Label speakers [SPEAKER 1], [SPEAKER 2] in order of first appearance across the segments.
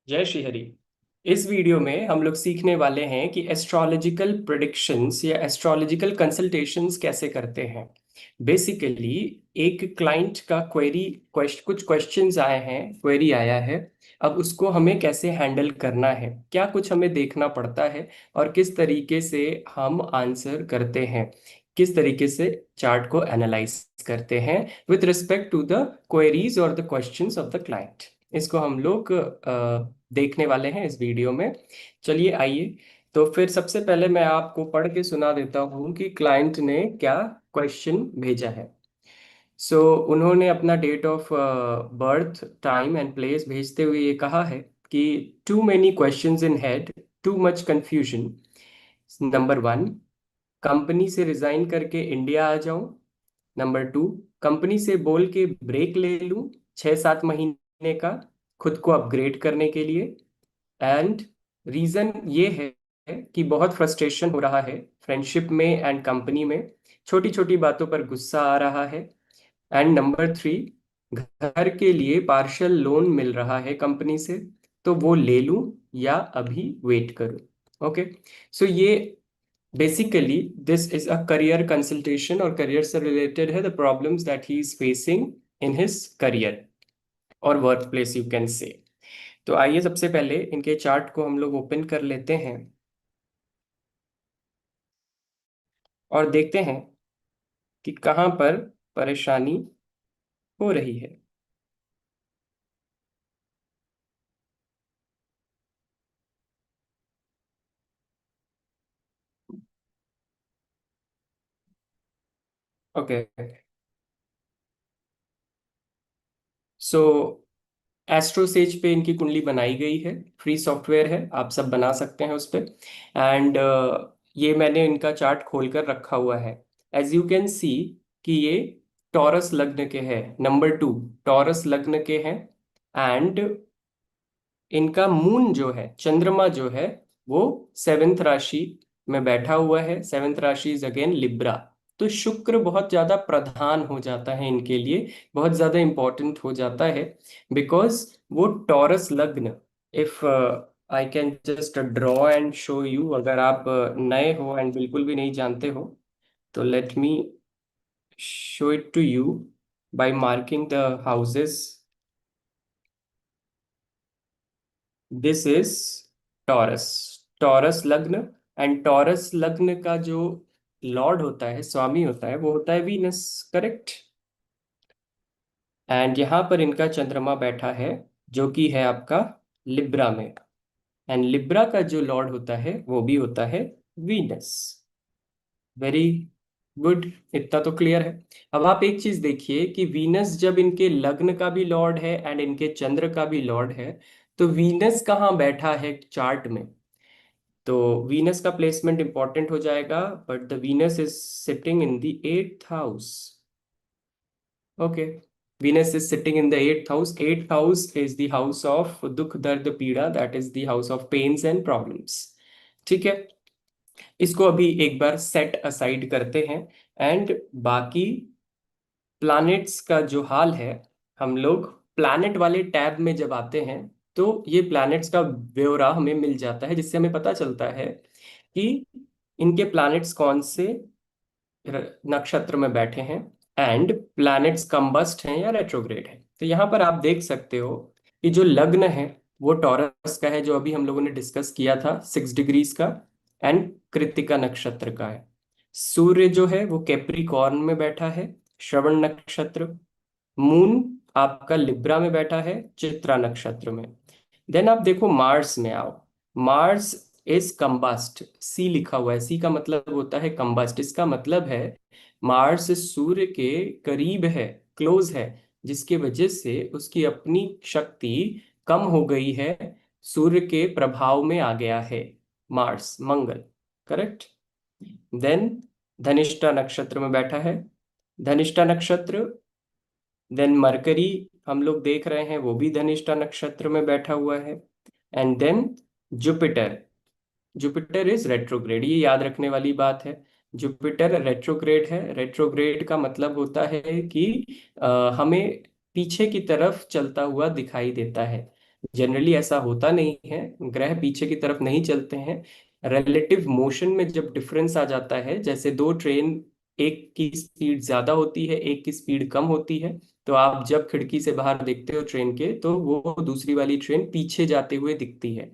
[SPEAKER 1] जय श्री हरि। इस वीडियो में हम लोग सीखने वाले हैं कि एस्ट्रोलॉजिकल प्रेडिक्शंस या एस्ट्रोलॉजिकल कंसल्टेशंस कैसे करते हैं। बेसिकली एक क्लाइंट का कुछ क्वेश्चंस आए हैं, क्वेरी आया है। अब उसको हमें कैसे हैंडल करना है, क्या कुछ हमें देखना पड़ता है और किस तरीके से हम आंसर करते हैं, किस तरीके से चार्ट को एनालाइज करते हैं with respect to the queries और the questions of the client. इसको हम लोग देखने वाले हैं इस वीडियो में। चलिए आइए। तो फिर सबसे पहले मैं आपको पढ़ के सुना देता हूँ कि क्लाइंट ने क्या क्वेश्चन भेजा है। उन्होंने अपना date of birth, time and place भेजते हुए ये कहा है कि too many questions in head, too much confusion. Number one, company से रिजाइन करके इंडिया आ जाऊं। नंबर टू, कंपनी से बोल के ब्रेक ले लूं 6-7 महीने का, खुद को अपग्रेड करने के लिए। एंड रीजन ये है कि बहुत फ्रस्ट्रेशन हो रहा है फ्रेंडशिप में एंड कंपनी में, छोटी छोटी बातों पर गुस्सा आ रहा है। एंड नंबर थ्री, घर के लिए पार्शियल लोन मिल रहा है कंपनी से, तो वो ले लूं या अभी वेट करूं। ओके। ये basically this is a career consultation और करियर से रिलेटेड है the problems that he is facing in his career और workplace, you can say. तो आइए सबसे पहले इनके चार्ट को हम लोग ओपन कर लेते हैं और देखते हैं कि कहाँ पर परेशानी हो रही है। ओके। सो एस्ट्रोसेज पे इनकी कुंडली बनाई गई है, फ्री सॉफ्टवेयर है, आप सब बना सकते हैं उस पे। एंड ये मैंने इनका चार्ट खोल कर रखा हुआ है। एज यू कैन सी कि ये टॉरस लग्न के हैं, नंबर टू टॉरस लग्न के हैं। एंड इनका मून जो है, चंद्रमा जो है, वो सेवेंथ राशि में बैठा हुआ है। सेवेंथ राशि इज अगेन लिब्रा। तो शुक्र बहुत ज्यादा प्रधान हो जाता है इनके लिए, बहुत ज्यादा इंपॉर्टेंट हो जाता है, बिकॉज वो टॉरस लग्न। If I can just draw and show you, अगर आप नए हो एंड बिल्कुल भी नहीं जानते हो, तो let me show it to you by marking the houses. This is Taurus, Taurus lagna. And Taurus lagna का जो लॉर्ड होता है, स्वामी होता है, वो होता है वीनस। करेक्ट। एंड यहाँ पर इनका चंद्रमा बैठा है, जो कि है आपका लिब्रा में। एंड लिब्रा का जो लॉर्ड होता है वो भी होता है वीनस। वेरी गुड, इतना तो क्लियर है। अब आप एक चीज देखिए कि वीनस जब इनके लग्न का भी लॉर्ड है एंड इनके चंद्र का भी लॉर्ड है, तो वीनस कहाँ बैठा है चार्ट में? तो वीनस का प्लेसमेंट इंपॉर्टेंट हो जाएगा, but the Venus is sitting in the eighth house. Okay. Venus is sitting in the eighth house. Eighth house is the house of दुख दर्द पीड़ा, that is the house of pains and problems. ठीक है। इसको अभी एक बार set aside करते हैं। एंड बाकी प्लैनेट्स का जो हाल है, हम लोग प्लैनेट वाले टैब में जब आते हैं, तो ये प्लैनेट्स का ब्यौरा हमें मिल जाता है, जिससे हमें पता चलता है कि इनके प्लैनेट्स कौन से नक्षत्र में बैठे हैं एंड प्लैनेट्स कंबस्ट हैं या रेट्रोग्रेड है। तो यहाँ पर आप देख सकते हो कि जो लग्न है वो टॉरस का है, जो अभी हम लोगों ने डिस्कस किया था, 6 डिग्रीज का। एंड कृत्तिका नक्षत्र का है। सूर्य जो है वो कैप्रिकॉर्न में बैठा है, श्रवण नक्षत्र। मून आपका लिब्रा में बैठा है, चित्रा नक्षत्र में। देन आप देखो मार्स में आओ। मार्स इज कंबस्ट, सी लिखा हुआ है, सी का मतलब होता है कंबस्ट। इसका मतलब है मार्स सूर्य के करीब है, क्लोज है, जिसकी वजह से उसकी अपनी शक्ति कम हो गई है, सूर्य के प्रभाव में आ गया है मार्स, मंगल। करेक्ट। देन धनिष्ठा नक्षत्र में बैठा है, धनिष्ठा नक्षत्र। देन मरकरी हम लोग देख रहे हैं, वो भी धनिष्ठा नक्षत्र में बैठा हुआ है। And then Jupiter. Jupiter is retrograde, ये याद रखने वाली बात है। जुपिटर रेट्रोग्रेड है। रेट्रोग्रेड का मतलब होता है कि हमें पीछे की तरफ चलता हुआ दिखाई देता है। जनरली ऐसा होता नहीं है, ग्रह पीछे की तरफ नहीं चलते हैं। रिलेटिव मोशन में जब डिफरेंस आ जाता है, जैसे दो ट्रेन, एक की स्पीड ज्यादा होती है, एक की स्पीड कम होती है, तो आप जब खिड़की से बाहर देखते हो ट्रेन के, तो वो दूसरी वाली ट्रेन पीछे जाते हुए दिखती है।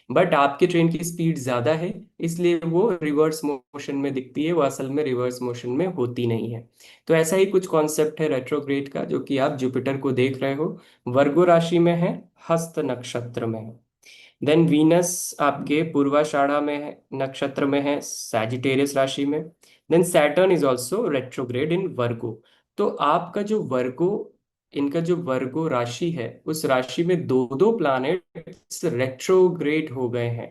[SPEAKER 1] बट आपके ट्रेन की स्पीड ज्यादा है, इसलिए वो रिवर्स मोशन में दिखती है, वो असल में रिवर्स मोशन में होती नहीं है। तो ऐसा ही कुछ कॉन्सेप्ट है रेट्रोग्रेड का, जो कि आप जुपिटर को देख रहे हो, वर्गो राशि में है, हस्त नक्षत्र में है। देन वीनस आपके पूर्वाषाढ़ा में है, नक्षत्र में है, सैजिटेरियस राशि में। Then Saturn is also retrograde in Virgo. तो आपका जो वर्गो, इनका जो वर्गो राशि है, उस राशि में दो दो प्लैनेट्स रेट्रोग्रेड हो गए हैं।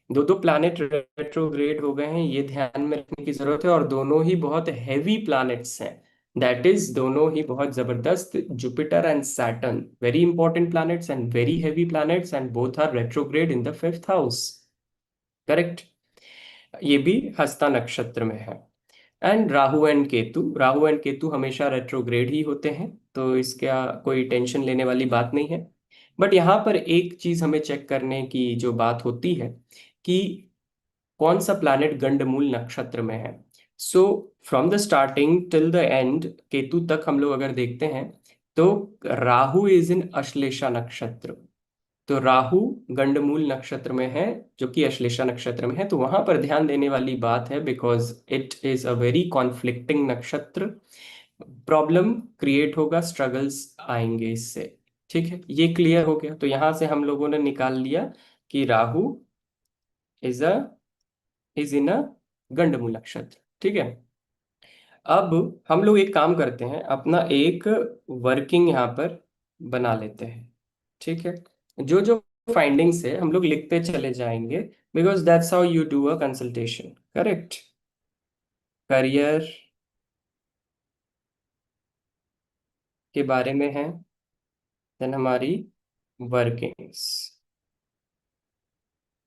[SPEAKER 1] दो दो प्लैनेट रेट्रोग्रेड हो गए हैं, ये ध्यान में रखने की जरूरत है, और दोनों ही बहुत हैवी प्लैनेट्स हैं। दैट इज, दोनों ही बहुत जबरदस्त, Jupiter and Saturn, very important planets and very heavy planets, and both are retrograde in the fifth house. Correct. ये भी हस्ता नक्षत्र में है। And Rahu and Ketu, Rahu and Ketu हमेशा रेट्रोग्रेड ही होते हैं, तो इसका कोई टेंशन लेने वाली बात नहीं है। बट यहाँ पर एक चीज हमें चेक करने की जो बात होती है, कि कौन सा प्लैनेट गंडमूल नक्षत्र में है। So from the starting till the end, Ketu तक हम लोग अगर देखते हैं, तो राहु इज इन अश्लेषा नक्षत्र। तो राहु गंडमूल नक्षत्र में है, जो कि अश्लेषा नक्षत्र में है, तो वहां पर ध्यान देने वाली बात है, because it is a very conflicting नक्षत्र। प्रॉब्लम क्रिएट होगा, स्ट्रगल्स आएंगे इससे। ठीक है, ये क्लियर हो गया। तो यहां से हम लोगों ने निकाल लिया कि Rahu is a is in a गंडमूल नक्षत्र। ठीक है। अब हम लोग एक काम करते हैं, अपना एक वर्किंग यहाँ पर बना लेते हैं। ठीक है। जो जो फाइंडिंग्स है हम लोग लिखते चले जाएंगे, because that's how you do a consultation. Correct. Career के बारे में है, देन हमारी वर्किंग्स।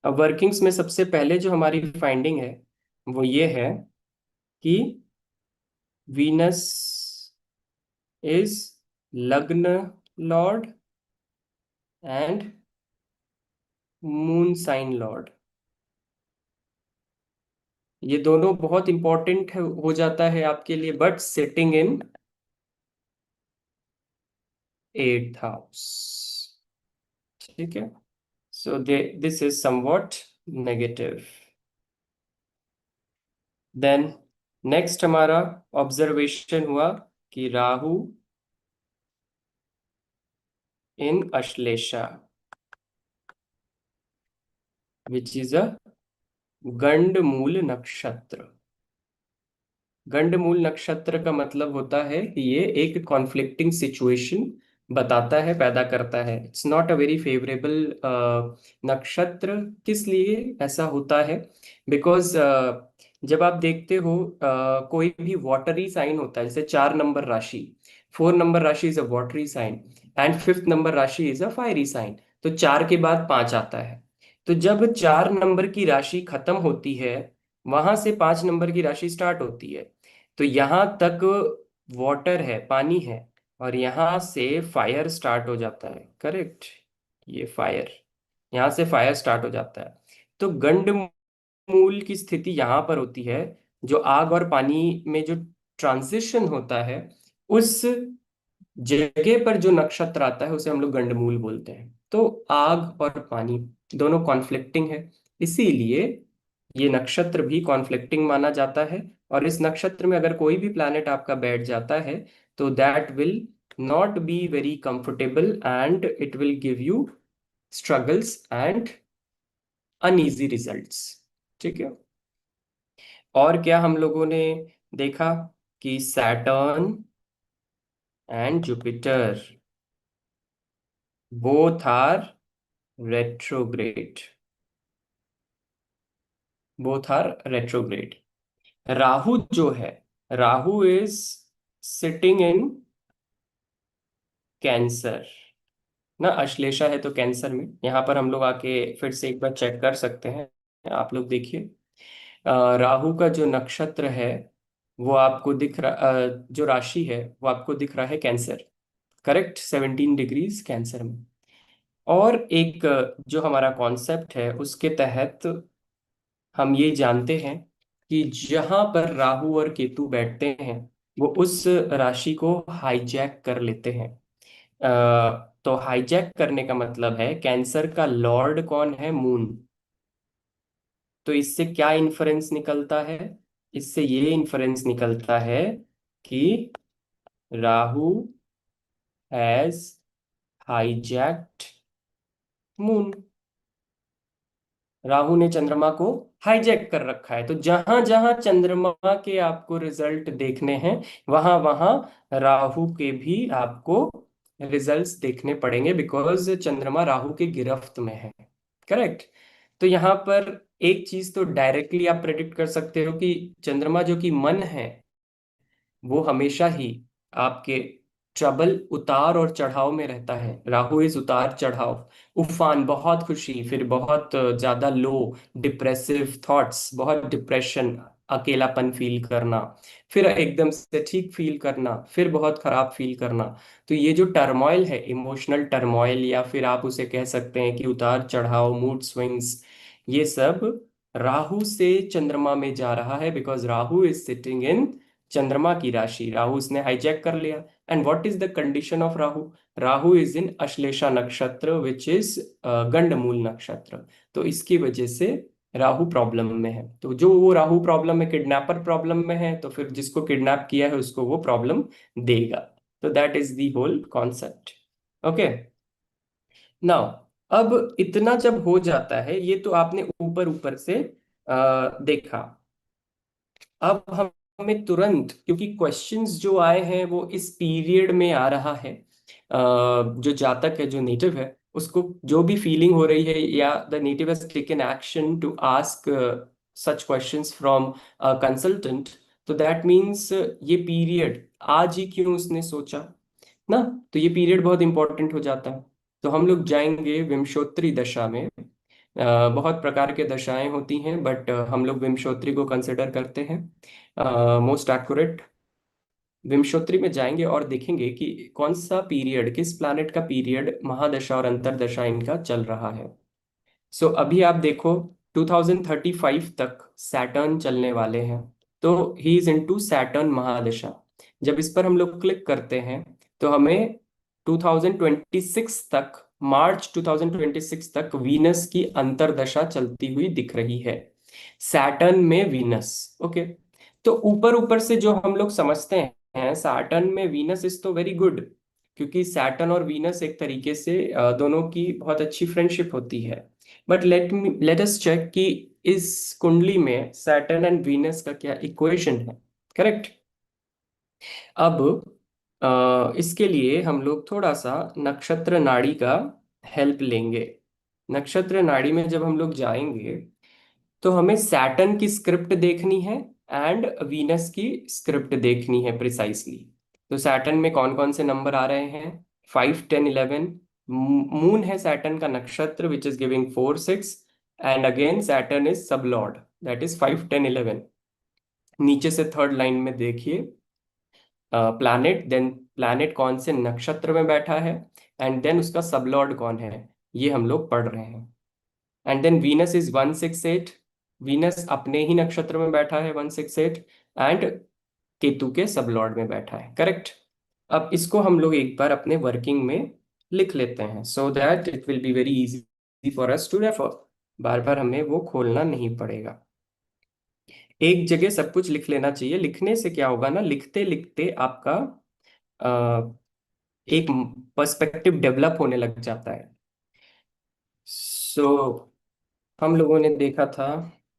[SPEAKER 1] अब वर्किंग्स में सबसे पहले जो हमारी फाइंडिंग है, वो ये है कि वीनस इज लग्न lord and moon sign lord. ये दोनों बहुत इंपॉर्टेंट हो जाता है आपके लिए, but sitting in eighth house. ठीक है। So they this is somewhat negative. Then next हमारा ऑब्जर्वेशन हुआ कि Rahu in Ashlesha, which is a गंडमूल नक्षत्र। गंडमूल नक्षत्र का मतलब होता है कि ये एक कॉन्फ्लिक्टिंग सिचुएशन बताता है, पैदा करता है। It's not a very favourable नक्षत्र। किस लिए ऐसा होता है? बिकॉज जब आप देखते हो, कोई भी वाटरी साइन होता है, जैसे 4 नंबर राशि, 4 नंबर राशि is a watery sign, and fifth number राशि इज अ फायरी साइन। तो 4 के बाद 5 आता है। तो जब 4 नंबर की राशि खत्म होती है, वहां से 5 नंबर की राशि स्टार्ट होती है। तो यहां तक वाटर है, पानी है, और यहां से फायर स्टार्ट हो जाता है। करेक्ट। ये फायर, यहां से फायर स्टार्ट हो जाता है। तो गंड मूल की स्थिति यहां पर होती है, जो आग और पानी में जो ट्रांजिशन होता है, उस जगह पर जो नक्षत्र आता है उसे हम लोग गंडमूल बोलते हैं। तो आग और पानी दोनों कॉन्फ्लिक्टिंग है, इसीलिए ये नक्षत्र भी कॉन्फ्लिक्टिंग माना जाता है। और इस नक्षत्र में अगर कोई भी प्लैनेट आपका बैठ जाता है, तो that will not be very comfortable, and it will give you struggles and uneasy results. ठीक है। और क्या हम लोगों ने देखा कि Saturn and Jupiter both are retrograde, both are retrograde. Rahu जो है, Rahu is sitting in Cancer, ना अश्लेषा है तो कैंसर में। यहाँ पर हम लोग आके फिर से एक बार चेक कर सकते हैं। आप लोग देखिए, राहु का जो नक्षत्र है, वो आपको दिख रहा, जो राशि है वो आपको दिख रहा है कैंसर। करेक्ट, 17 डिग्रीज कैंसर में। और एक जो हमारा कॉन्सेप्ट है उसके तहत हम ये जानते हैं कि जहां पर राहु और केतु बैठते हैं वो उस राशि को हाईजैक कर लेते हैं। तो हाईजैक करने का मतलब है कैंसर का लॉर्ड कौन है? मून। तो इससे क्या इन्फरेंस निकलता है? इससे ये इन्फरेंस निकलता है कि Rahu has hijacked moon. Rahu ने चंद्रमा को हाईजैक कर रखा है। तो जहां जहां चंद्रमा के आपको रिजल्ट देखने हैं वहां वहां राहु के भी आपको रिजल्ट्स देखने पड़ेंगे, बिकॉज चंद्रमा राहु के गिरफ्त में है। करेक्ट। तो यहाँ पर एक चीज तो डायरेक्टली आप प्रेडिक्ट कर सकते हो कि चंद्रमा जो कि मन है वो हमेशा ही आपके ट्रबल, उतार और चढ़ाव में रहता है। राहु इज उतार चढ़ाव, उफान, बहुत खुशी, फिर बहुत ज्यादा लो, डिप्रेसिव थॉट्स, बहुत डिप्रेशन, अकेलापन फील करना, फिर एकदम से ठीक फील करना, फिर बहुत खराब फील करना। तो ये जो टर्मोइल है, इमोशनल टर्मोइल, या फिर आप उसे कह सकते हैं कि उतार चढ़ाव, मूड स्विंग्स, ये सब राहु से चंद्रमा में जा रहा है, बिकॉज राहु इज सिटिंग इन चंद्रमा की राशि। राहु उसने हाईजैक कर लिया। And what is the condition of Rahu? Rahu is इन अश्लेषा नक्षत्र विच इज गंडमूल नक्षत्र। तो इसकी वजह से राहु प्रॉब्लम में है। तो जो वो राहु प्रॉब्लम में, किडनैपर प्रॉब्लम में है, तो फिर जिसको किडनैप किया है उसको वो प्रॉब्लम देगा। तो that is the whole concept. Okay. Now, अब इतना जब हो जाता है, ये तो आपने ऊपर ऊपर से देखा। अब हमें तुरंत, क्योंकि क्वेश्चंस जो आए हैं वो इस पीरियड में आ रहा है, जो जातक है, जो नेटिव है, उसको जो भी फीलिंग हो रही है, या the native has taken action to ask such questions from consultant, तो दैट मीन्स ये पीरियड आज ही क्यों उसने सोचा ना। तो ये पीरियड बहुत इंपॉर्टेंट हो जाता है। तो हम लोग जाएंगे विंशोत्तरी दशा में। बहुत प्रकार के दशाएं होती हैं, बट हम लोग विंशोत्तरी को कंसिडर करते हैं मोस्ट एक्यूरेट। विंशोत्तरी में जाएंगे और देखेंगे कि कौन सा पीरियड, किस प्लैनेट का पीरियड महादशा और अंतरदशा इनका चल रहा है। सो अभी आप देखो, 2035 तक सैटर्न चलने वाले हैं। तो ही इज इनटू सैटर्न महादशा। जब इस पर हम लोग क्लिक करते हैं तो हमें 2026 तक, मार्च 2026 तक वीनस की अंतरदशा चलती हुई दिख रही है, सैटर्न में वीनस। ओके। तो ऊपर ऊपर से जो हम लोग समझते हैं, सैटर्न में वीनस इज तो वेरी गुड, क्योंकि सैटर्न और वीनस एक तरीके से दोनों की बहुत अच्छी फ्रेंडशिप होती है। बट लेट अस चेक कि इस कुंडली में सैटर्न एंड वीनस का क्या इक्वेशन है। करेक्ट। अब इसके लिए हम लोग थोड़ा सा नक्षत्र नाड़ी का हेल्प लेंगे। नक्षत्र नाड़ी में जब हम लोग जाएंगे तो हमें सैटर्न की स्क्रिप्ट देखनी है एंड वीनस की स्क्रिप्ट देखनी है प्रिसाइसली। तो सैटर्न में कौन कौन से नंबर आ रहे हैं? 5, 10, 11। मून है सैटर्न का नक्षत्र which is giving 4, 6। And again Saturn is सब लॉर्ड, दैट इज 5, 10, 11। नीचे से थर्ड लाइन में देखिए प्लैनेट, देन प्लैनेट कौन से नक्षत्र में बैठा है, एंड देन उसका सब लॉर्ड कौन है, ये हम लोग पढ़ रहे हैं। And then Venus is 1, 6, 8। Venus अपने ही नक्षत्र में बैठा है 1, 6, 8, एंड केतु के सब लॉर्ड में बैठा है। करेक्ट। अब इसको हम लोग एक बार अपने वर्किंग में लिख लेते हैं, so that it will be very easy for us to refer. बार बार हमें वो खोलना नहीं पड़ेगा। एक जगह सब कुछ लिख लेना चाहिए। लिखने से क्या होगा ना, लिखते लिखते आपका अ, एक पर्सपेक्टिव डेवलप होने लग जाता है। सो हम लोगों ने देखा था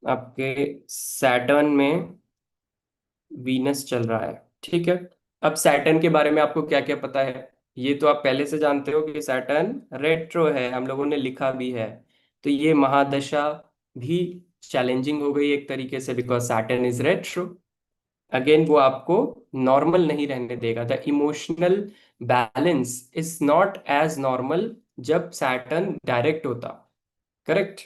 [SPEAKER 1] आपके सैटर्न में वीनस चल रहा है, ठीक है। अब सैटर्न के बारे में आपको क्या क्या पता है? ये तो आप पहले से जानते हो कि सैटर्न रेट्रो है, हम लोगों ने लिखा भी है। तो ये महादशा भी चैलेंजिंग हो गई एक तरीके से, because Saturn is retro. Again वो आपको नॉर्मल नहीं रहने देगा। The emotional balance is not as normal जब सैटर्न डायरेक्ट होता। करेक्ट।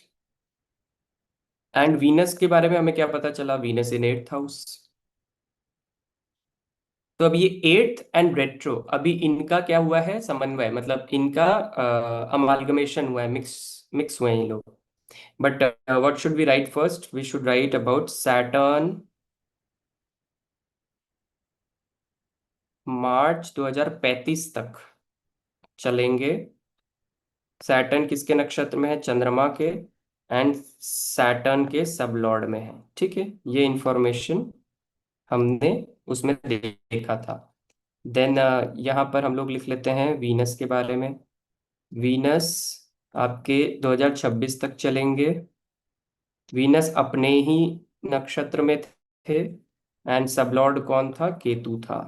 [SPEAKER 1] एंड वीनस के बारे में हमें क्या पता चला? Venus in 8th house. तो अब ये एट्थ एंड रेट्रो, अभी इनका क्या हुआ है, समन्वय, मतलब इनका अमालगमेशन हुआ है, मिक्स मिक्स हुए हैं ये लोग। But what should we write first? We should write about Saturn, March 2035 तक चलेंगे। सैटर्न किसके नक्षत्र में है? चंद्रमा के, एंड सैटर्न के सब लॉर्ड में है। ठीक है, ये इंफॉर्मेशन हमने उसमें देखा था। देन यहाँ पर हम लोग लिख लेते हैं वीनस के बारे में। वीनस आपके 2026 तक चलेंगे। वीनस अपने ही नक्षत्र में थे, एंड सबलॉर्ड कौन था? केतु था,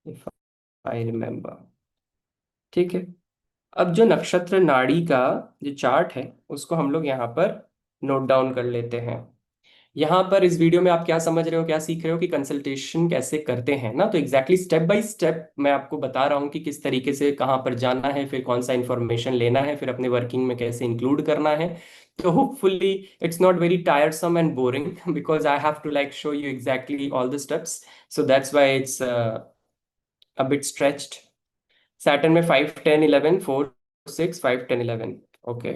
[SPEAKER 1] इफ आई रिमेम्बर। ठीक है, अब जो नक्षत्र नाड़ी का जो चार्ट है उसको हम लोग यहाँ पर नोट डाउन कर लेते हैं। यहाँ पर इस वीडियो में आप क्या समझ रहे हो, क्या सीख रहे हो कि कंसल्टेशन कैसे करते हैं ना, तो एग्जैक्टली स्टेप बाय स्टेप मैं आपको बता रहा हूँ कि किस तरीके से कहाँ पर जाना है, फिर कौन सा इंफॉर्मेशन लेना है, फिर अपने वर्किंग में कैसे इंक्लूड करना है। तो hopefully it's not very tiresome and boring because I have to like show you exactly all the steps, so that's why it's a bit stretched. Saturn में 5 10 11 4 6 5 10 11। ओके,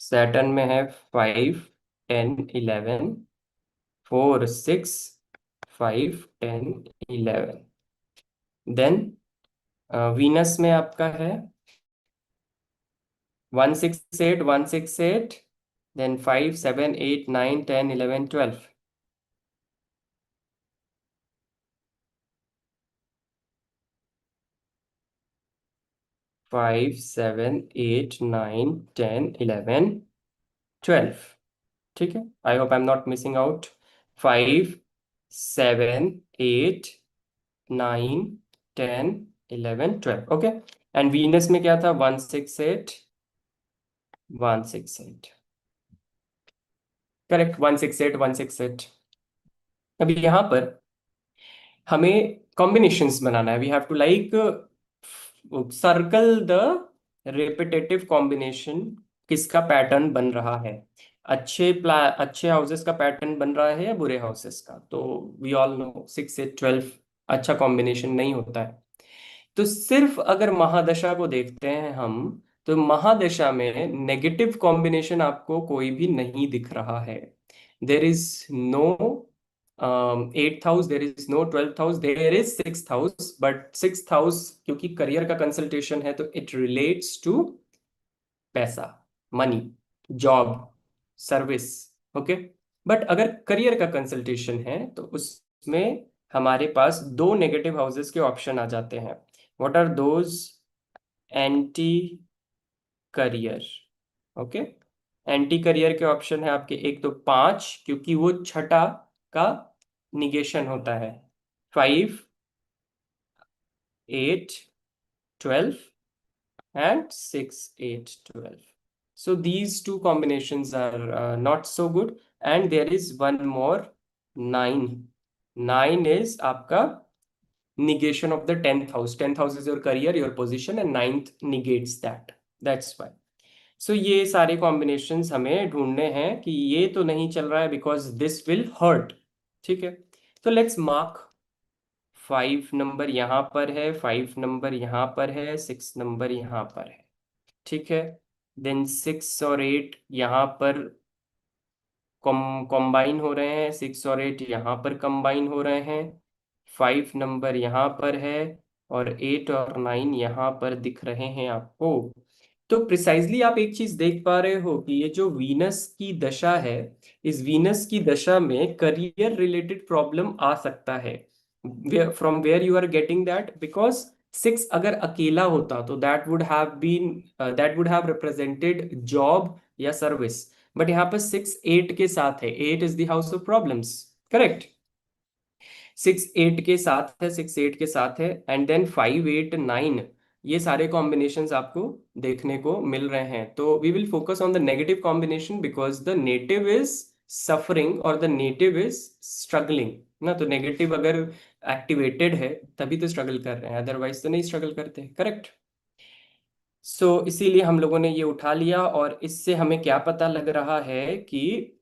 [SPEAKER 1] सैटर्न में है 5 10 11 4 6 5 10 11। देन वीनस में आपका है 1 6 8 1 6 8, then 5 7 8 9 10 11 12। 5 7 8 9 10 11 12। ठीक है, I hope I am not missing out. 5 7 8 9 10 11 12। Okay, and Venus में क्या था? 1 6 8 1 6 8। करेक्ट, 1 6 8 1 6 8। अभी यहाँ पर हमें कॉम्बिनेशंस बनाना है। We have to like circle the repetitive combination, किसका पैटर्न बन रहा है, अच्छे हाउसेस का पैटर्न बन रहा है या बुरे हाउसेस का। तो वी ऑल नो 6 8 12 अच्छा कॉम्बिनेशन नहीं होता है। तो सिर्फ अगर महादशा को देखते हैं हम, तो महादशा में नेगेटिव कॉम्बिनेशन आपको कोई भी नहीं दिख रहा है। There is no 8th house, there is no 12th house, there is 6th house, but 6th house क्योंकि करियर का कंसल्टेशन है तो इट रिलेट्स टू पैसा, money, job, service. Okay, but अगर करियर का कंसल्टेशन है तो उसमें हमारे पास दो नेगेटिव हाउसेस के ऑप्शन आ जाते हैं। What are those? Anti career. Okay, anti career के ऑप्शन है आपके, एक तो 5 क्योंकि वो छठा का निगेशन होता है, 5 8 12 and 6 8 12. So these two combinations are not so good, and there is one more, 9. 9 is आपका negation of the 10th house. 10th house is your career, your position, and ninth negates that. That's why. So ये सारे combinations हमें ढूंढने हैं कि ये तो नहीं चल रहा है because this will hurt. ठीक है, तो let's mark 5 नंबर यहाँ पर है, 5 नंबर यहाँ पर है, 6 नंबर यहाँ पर है। ठीक है, देन 6 और 8 यहाँ पर कॉम्बाइन हो रहे हैं, 6 और 8 यहाँ पर कंबाइन हो रहे हैं, 5 नंबर यहाँ पर है, और 8 और 9 यहाँ पर दिख रहे हैं आपको। तो प्रिसाइजली आप एक चीज देख पा रहे हो कि ये जो वीनस की दशा है, इस वीनस की दशा में करियर रिलेटेड प्रॉब्लम आ सकता है। From where you are getting that? Because 6 अगर अकेला होता तो that would have represented job या सर्विस, बट यहाँ पर 6 8 के साथ है, 8 is the house of problems. Correct, 6 8 के साथ है, 6 8 के साथ है, एंड देन 5 8 9, ये सारे कॉम्बिनेशंस आपको देखने को मिल रहे हैं। तो we will focus on the negative combination because the native is suffering और द नेटिव इज स्ट्रगलिंग ना। तो नेगेटिव अगर एक्टिवेटेड है तभी तो स्ट्रगल कर रहे हैं, अदरवाइज तो नहीं स्ट्रगल करते। करेक्ट, सो इसीलिए हम लोगों ने ये उठा लिया, और इससे हमें क्या पता लग रहा है कि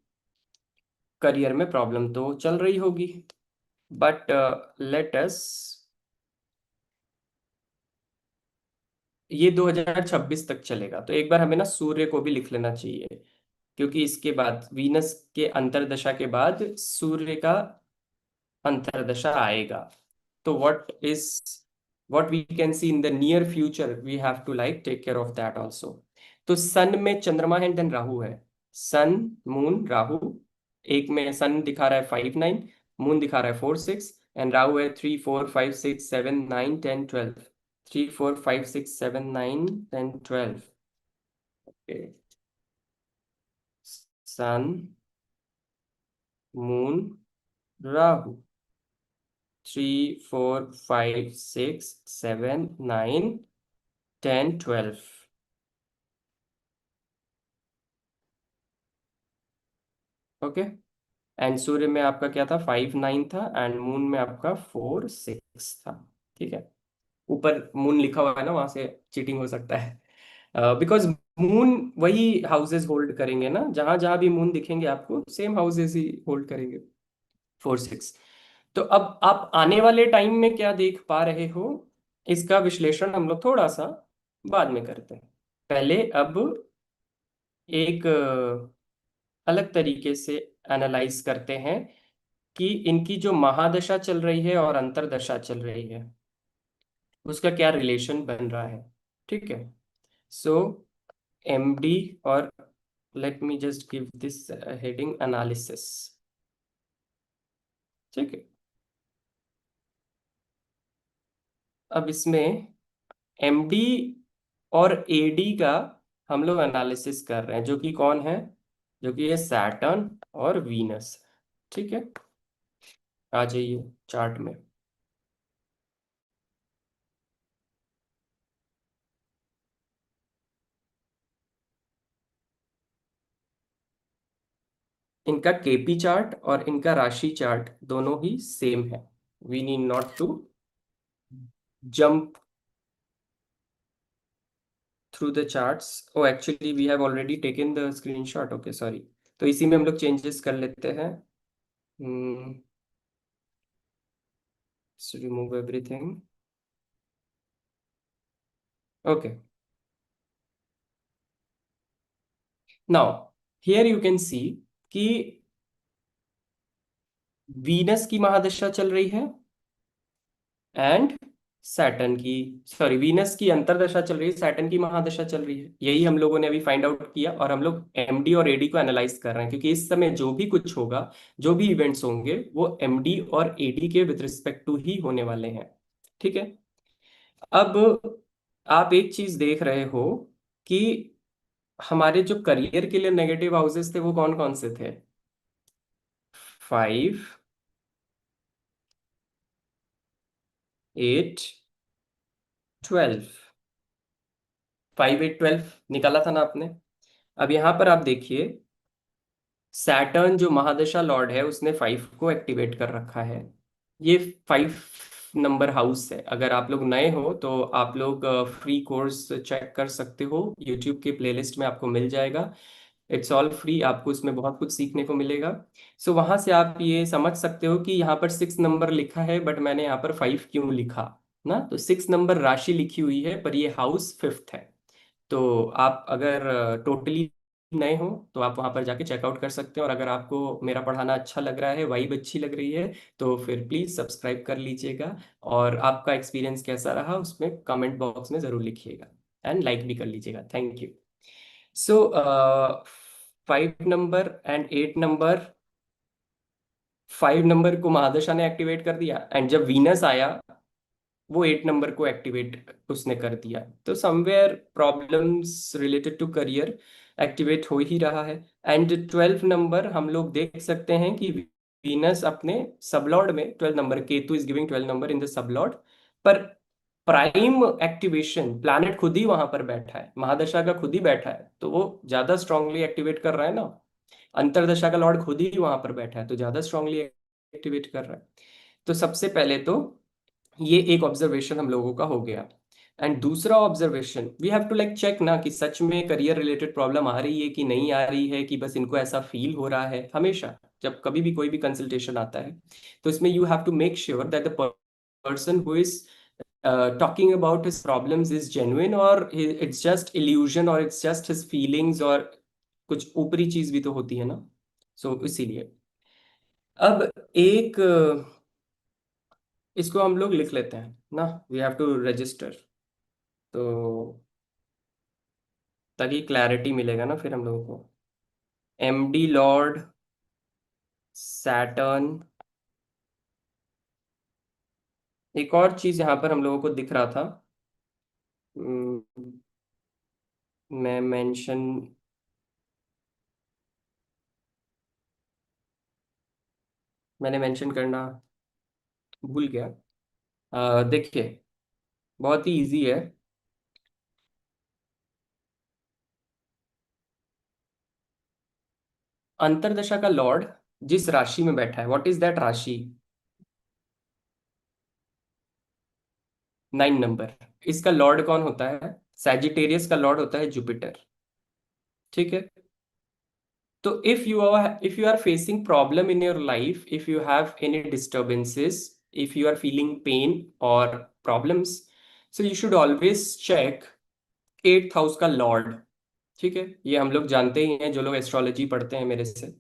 [SPEAKER 1] करियर में प्रॉब्लम तो चल रही होगी, बट लेट अस, ये 2026 तक चलेगा, तो एक बार हमें ना सूर्य को भी लिख लेना चाहिए, क्योंकि इसके बाद वीनस के अंतर्दशा के बाद सूर्य का अंतर्दशा आएगा। तो what we can see in the near future, we have to like take care of that also. तो सन में चंद्रमा है, देन राहु है। सन, मून, राहु। एक में सन दिखा रहा है 5 9, मून दिखा रहा है 4 6, एंड राहु है 3 4 5 6 7 9 10 12। 3 4 5 6 7 9 10 12। Sun, moon, Rahu, 3 4 5 6 7 9 10 12। Okay. And सूर्य में आपका क्या था, 5 9 था, एंड मून में आपका 4 6 था। ठीक है। ऊपर मून लिखा हुआ है ना, वहां से चीटिंग हो सकता है, बिकॉज मून वही हाउसेस होल्ड करेंगे ना, जहां जहां भी मून दिखेंगे आपको सेम हाउसेस ही होल्ड करेंगे। 4 6। तो अब आप आने वाले टाइम में क्या देख पा रहे हो, इसका विश्लेषण हम लोग थोड़ा सा बाद में करते हैं। पहले अब एक अलग तरीके से एनालाइज करते हैं कि इनकी जो महादशा चल रही है और अंतरदशा चल रही है, उसका क्या रिलेशन बन रहा है। ठीक है। सो एमडी, और let me just give this heading analysis. ठीक है। अब इसमें एमडी और एडी का हम लोग एनालिसिस कर रहे हैं, जो कि कौन है, जो कि है सैटर्न और वीनस। ठीक है। आ जाइए चार्ट में। इनका केपी चार्ट और इनका राशि चार्ट दोनों ही सेम है। We need not to jump through the charts. Oh actually we have already taken the screenshot, okay sorry. तो इसी में हम लोग चेंजेस कर लेते हैं। Remove everything. Okay. Now here you can see कि वीनस की महादशा चल रही है, एंड सैटर्न की, सॉरी, वीनस की अंतरदशा चल रही है, सैटर्न की महादशा चल रही है। यही हम लोगों ने अभी फाइंड आउट किया, और हम लोग एमडी और एडी को एनालाइज कर रहे हैं, क्योंकि इस समय जो भी कुछ होगा, जो भी इवेंट्स होंगे, वो एमडी और एडी के विद रिस्पेक्ट टू ही होने वाले हैं। ठीक है। अब आप एक चीज देख रहे हो कि हमारे जो करियर के लिए नेगेटिव हाउसेस थे, वो कौन कौन से थे। 5 8 12। 5 8 12 निकाला था ना आपने। अब यहां पर आप देखिए, सैटर्न जो महादशा लॉर्ड है, उसने 5 को एक्टिवेट कर रखा है। ये 5 नंबर हाउस है। अगर आप लोग नए हो तो आप लोग फ्री कोर्स चेक कर सकते हो, यूट्यूब के प्लेलिस्ट में आपको मिल जाएगा। इट्स ऑल फ्री, आपको इसमें बहुत कुछ सीखने को मिलेगा। सो वहां से आप ये समझ सकते हो कि यहाँ पर 6 नंबर लिखा है, बट मैंने यहाँ पर 5 क्यों लिखा ना। तो 6 नंबर राशि लिखी हुई है, पर ये हाउस 5th है। तो आप अगर टोटली नए हो तो आप वहां पर जाके चेकआउट कर सकते हैं, और अगर आपको मेरा पढ़ाना अच्छा लग रहा है, वाइब अच्छी लग रही है, तो फिर प्लीज सब्सक्राइब कर लीजिएगा। और आपका एक्सपीरियंस कैसा रहा, उसमें कमेंट बॉक्स में जरूर लिखिएगा, एंड लाइक भी कर लीजिएगा। Thank you. So 5 number and 8 number, 5 number को महादशा ने एक्टिवेट कर दिया, एंड जब वीनस आया, वो 8 नंबर को एक्टिवेट उसने कर दिया। तो somewhere problems related to career activate हो ही रहा है। एंड 12 नंबर हम लोग देख सकते हैं कि वीनस अपने सबलॉर्ड में, 12 number, Ketu is giving 12 number in the sublord, पर प्राइम एक्टिवेशन प्लैनेट खुद ही वहां पर बैठा है, महादशा का खुद ही बैठा है, तो वो ज्यादा स्ट्रांगली एक्टिवेट कर रहा है ना। अंतरदशा का लॉर्ड खुद ही वहां पर बैठा है, तो ज्यादा स्ट्रांगली एक्टिवेट कर रहा है। तो सबसे पहले तो ये एक ऑब्जर्वेशन हम लोगों का हो गया। एंड दूसरा observation, we have to like check ना, कि सच में करियर रिलेटेड प्रॉब्लम आ रही है कि नहीं आ रही है, कि बस इनको ऐसा फील हो रहा है हमेशा। जब कभी भी कोई भी कंसल्टेशन आता है, तो इसमें you have to make sure that the person who is talking about his problems is genuine, और it's just illusion, और it's just his feelings, और कुछ ऊपरी चीज भी तो होती है ना। इसीलिए अब एक इसको हम लोग लिख लेते हैं ना, वी हैव टू रजिस्टर, तो ताकि क्लैरिटी मिलेगा ना फिर हम लोगों को। एमडी लॉर्ड सैटर्न, एक और चीज यहाँ पर हम लोगों को दिख रहा था, हम्म, मैं मेंशन, मैंने मेंशन करना भूल गया। देखिए, बहुत ही इजी है। अंतरदशा का लॉर्ड जिस राशि में बैठा है, व्हाट इज दैट राशि? 9 नंबर। इसका लॉर्ड कौन होता है? सैजिटेरियस का लॉर्ड होता है जुपिटर। ठीक है। तो if you are facing problem in your life, if you have any disturbances, if you are feeling pain or problems, so you should always check 8th house का लॉर्ड। ठीक है, ये हम लोग जानते ही हैं जो लोग एस्ट्रोलॉजी पढ़ते हैं मेरे से।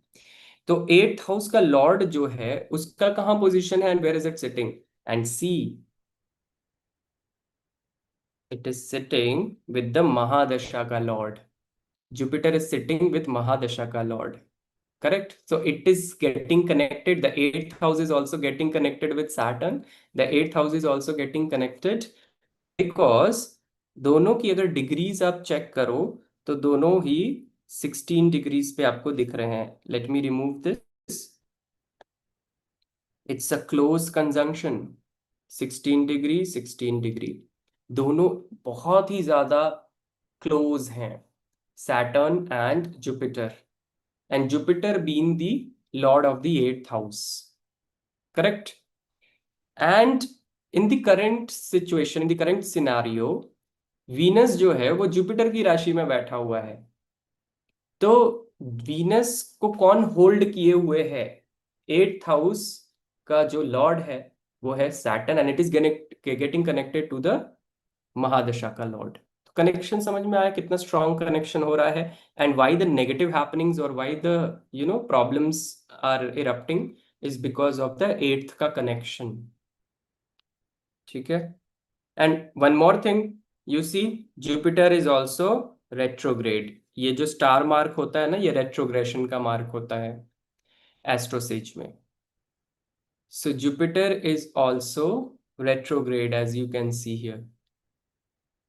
[SPEAKER 1] तो 8th हाउस का लॉर्ड जो है उसका कहाँ पोजीशन है, and where is it sitting? And see, it is sitting with the महादशा का lord. Jupiter is sitting with महादशा का lord. Correct. So it is getting connected. The 8th house is also getting connected with Saturn. The 8th house is also getting connected because दोनों की अगर degrees आप check करो तो दोनों ही 16 degrees पे आपको दिख रहे हैं। Let me remove this, it's a close conjunction. 16 degree 16 degree, दोनों बहुत ही ज्यादा क्लोज हैं, Saturn and Jupiter, and Jupiter being the lord of the 8th house. Correct? And in the current situation, in the current scenario, Venus जो है वो Jupiter की राशि में बैठा हुआ है। तो वीनस को कौन होल्ड किए हुए है? 8th हाउस का जो लॉर्ड है वो है Saturn, and it is getting connected to the महादशा का लॉर्ड। तो कनेक्शन समझ में आया कितना स्ट्रॉन्ग कनेक्शन हो रहा है, and why the negative happenings और why the problems are erupting is because of the 8th का कनेक्शन। ठीक है। And one more thing, you see, Jupiter is also retrograde. ये जो स्टार मार्क होता है ना, ये रेट्रोग्रेशन का मार्क होता है एस्ट्रोसेज में। So Jupiter is also retrograde as you can see here.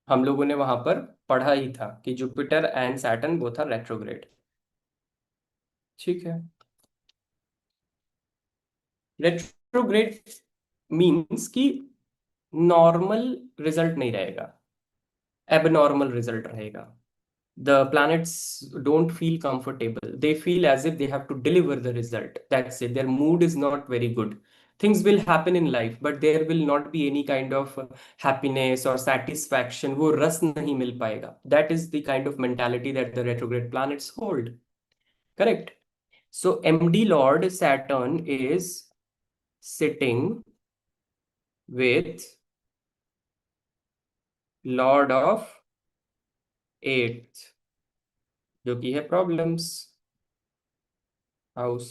[SPEAKER 1] हम लोगों ने वहां पर पढ़ा ही था कि Jupiter and Saturn both are retrograde. ठीक है। रेट्रोग्रेड मींस कि नॉर्मल रिजल्ट नहीं रहेगा, एबनॉर्मल रिजल्ट रहेगा। The planets don't feel comfortable, they feel as if they have to deliver the result, that's it, their mood is not very good। Things will happen in life but there will not be any kind of happiness or satisfaction, वो रस नहीं मिल पाएगा। That is the kind of mentality that the retrograde planets hold। Correct? So MD Lord Saturn is sitting with Lord of 8th, जो कि है problems house.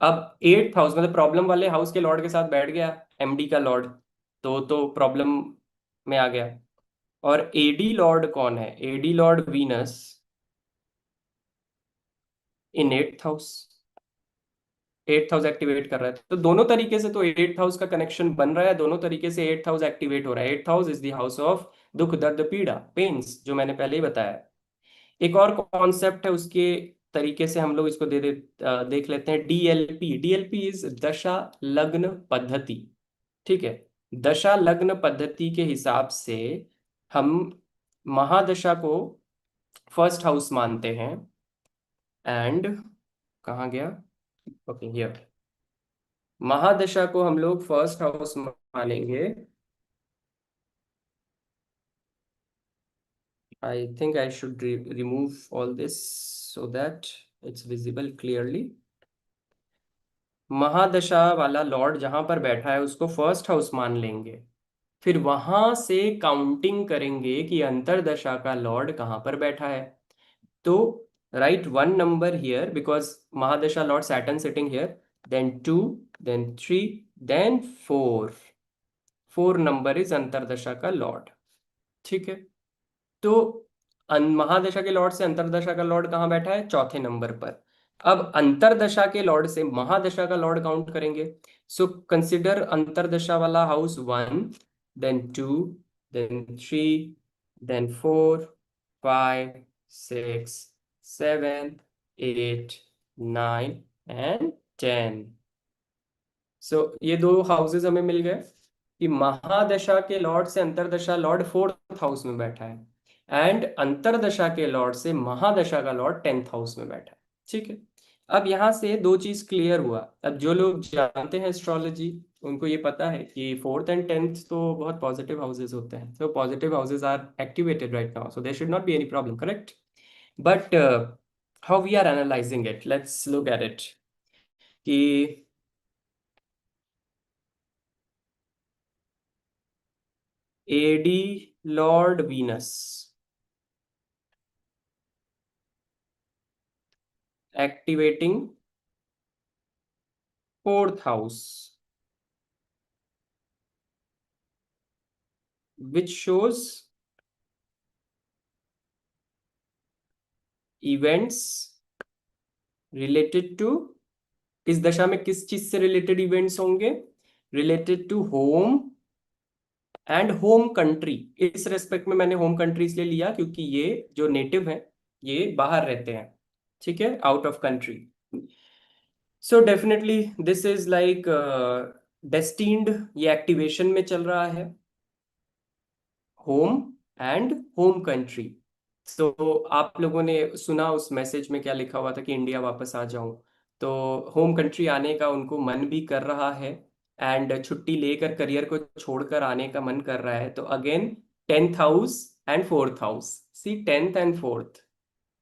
[SPEAKER 1] अब 8th house मतलब problem वाले हाउस के लॉर्ड के साथ बैठ गया एमडी का लॉर्ड, तो प्रॉब्लम में आ गया। और एडी लॉर्ड कौन है? AD lord Venus in 8th house. 8th house activate कर रहा है, तो दोनों तरीके से तो 8th हाउस का कनेक्शन बन रहा है, दोनों तरीके से 8th हाउस एक्टिवेट हो रहा है। 8th house is the house of दुख दर्द पीड़ा, पेन्स, जो मैंने पहले ही बताया। एक और कॉन्सेप्ट है उसके तरीके से हम लोग इसको देख लेते हैं, डीएलपी। डीएलपी इज दशा लग्न पद्धति। ठीक है। दशा लग्न पद्धति के हिसाब से हम महादशा को फर्स्ट हाउस मानते हैं, एंड कहाँ गया, ओके हियर, महादशा को हम लोग फर्स्ट हाउस मानेंगे। I think I should remove all this so that it's visible clearly. महादशा वाला लॉर्ड जहां पर बैठा है उसको फर्स्ट हाउस मान लेंगे, फिर वहां से काउंटिंग करेंगे कि अंतरदशा का लॉर्ड कहां पर बैठा है। तो write one number here because महादशा lord Saturn sitting here, then two, then three, then four. Four number is अंतरदशा का लॉर्ड। ठीक है। तो महादशा के लॉर्ड से अंतरदशा का लॉर्ड कहाँ बैठा है? चौथे नंबर पर। अब अंतरदशा के लॉर्ड से महादशा का लॉर्ड काउंट करेंगे। सो कंसिडर अंतरदशा वाला house one, then two, then three, then four, five, six, seven, eight, nine and 10। So ये दो हाउसेज हमें मिल गए कि महादशा के लॉर्ड से अंतरदशा लॉर्ड फोर्थ हाउस में बैठा है एंड अंतरदशा के लॉर्ड से महादशा का लॉर्ड 10th हाउस में बैठा है। ठीक है। अब यहाँ से दो चीज क्लियर हुआ। अब जो लोग जानते हैं एस्ट्रोलॉजी उनको ये पता है कि फोर्थ एंड 10th तो बहुत पॉजिटिव हाउसेज होते हैं, so positive houses are activated right now, so there should not be any problem, correct? But how we are analyzing it, let's look at it कि AD lord Venus activating fourth house, which shows events related to, इस दशा में किस चीज से related events होंगे? Related to home and home country. इस respect में मैंने होम कंट्री इसलिए लिया क्योंकि ये जो नेटिव हैं ये बाहर रहते हैं, ठीक है, out of country. So definitely this is like destined, ये एक्टिवेशन में चल रहा है, होम एंड होम कंट्री। तो आप लोगों ने सुना उस मैसेज में क्या लिखा हुआ था कि इंडिया वापस आ जाऊं, तो होम कंट्री आने का उनको मन भी कर रहा है एंड छुट्टी लेकर करियर को छोड़कर आने का मन कर रहा है। तो again 10th house and fourth house, see 10th and fourth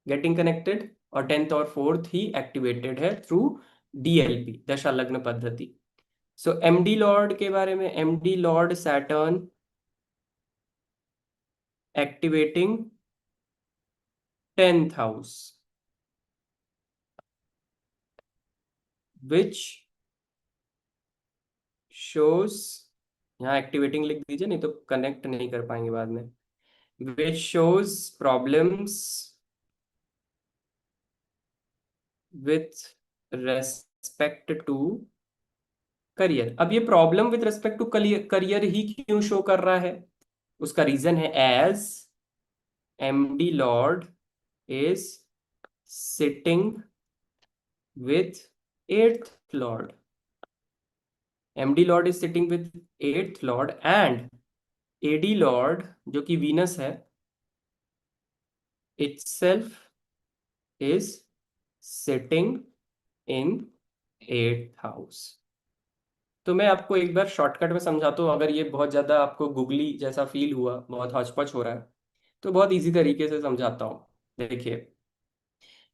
[SPEAKER 1] getting connected, और 10th और फोर्थ ही एक्टिवेटेड है थ्रू डीएलपी दशा लग्न पद्धति। सो एमडी लॉर्ड के बारे में, MD lord Saturn activating 10th house, which shows, यहाँ एक्टिवेटिंग लिख दीजिए नहीं तो कनेक्ट नहीं कर पाएंगे बाद में, which shows problems with respect to career. अब ये problem with respect to career ही क्यों शो कर रहा है? उसका रीजन है as MD lord is sitting with 8th lord, MD lord is sitting with 8th lord and AD lord जो कि वीनस है itself is sitting in 8th house। तो मैं आपको एक बार शॉर्टकट में समझाता हूँ, अगर ये बहुत ज्यादा आपको गूगली जैसा फील हुआ, बहुत हौच-पौच हो रहा है, तो बहुत इजी तरीके से समझाता हूँ। देखिए,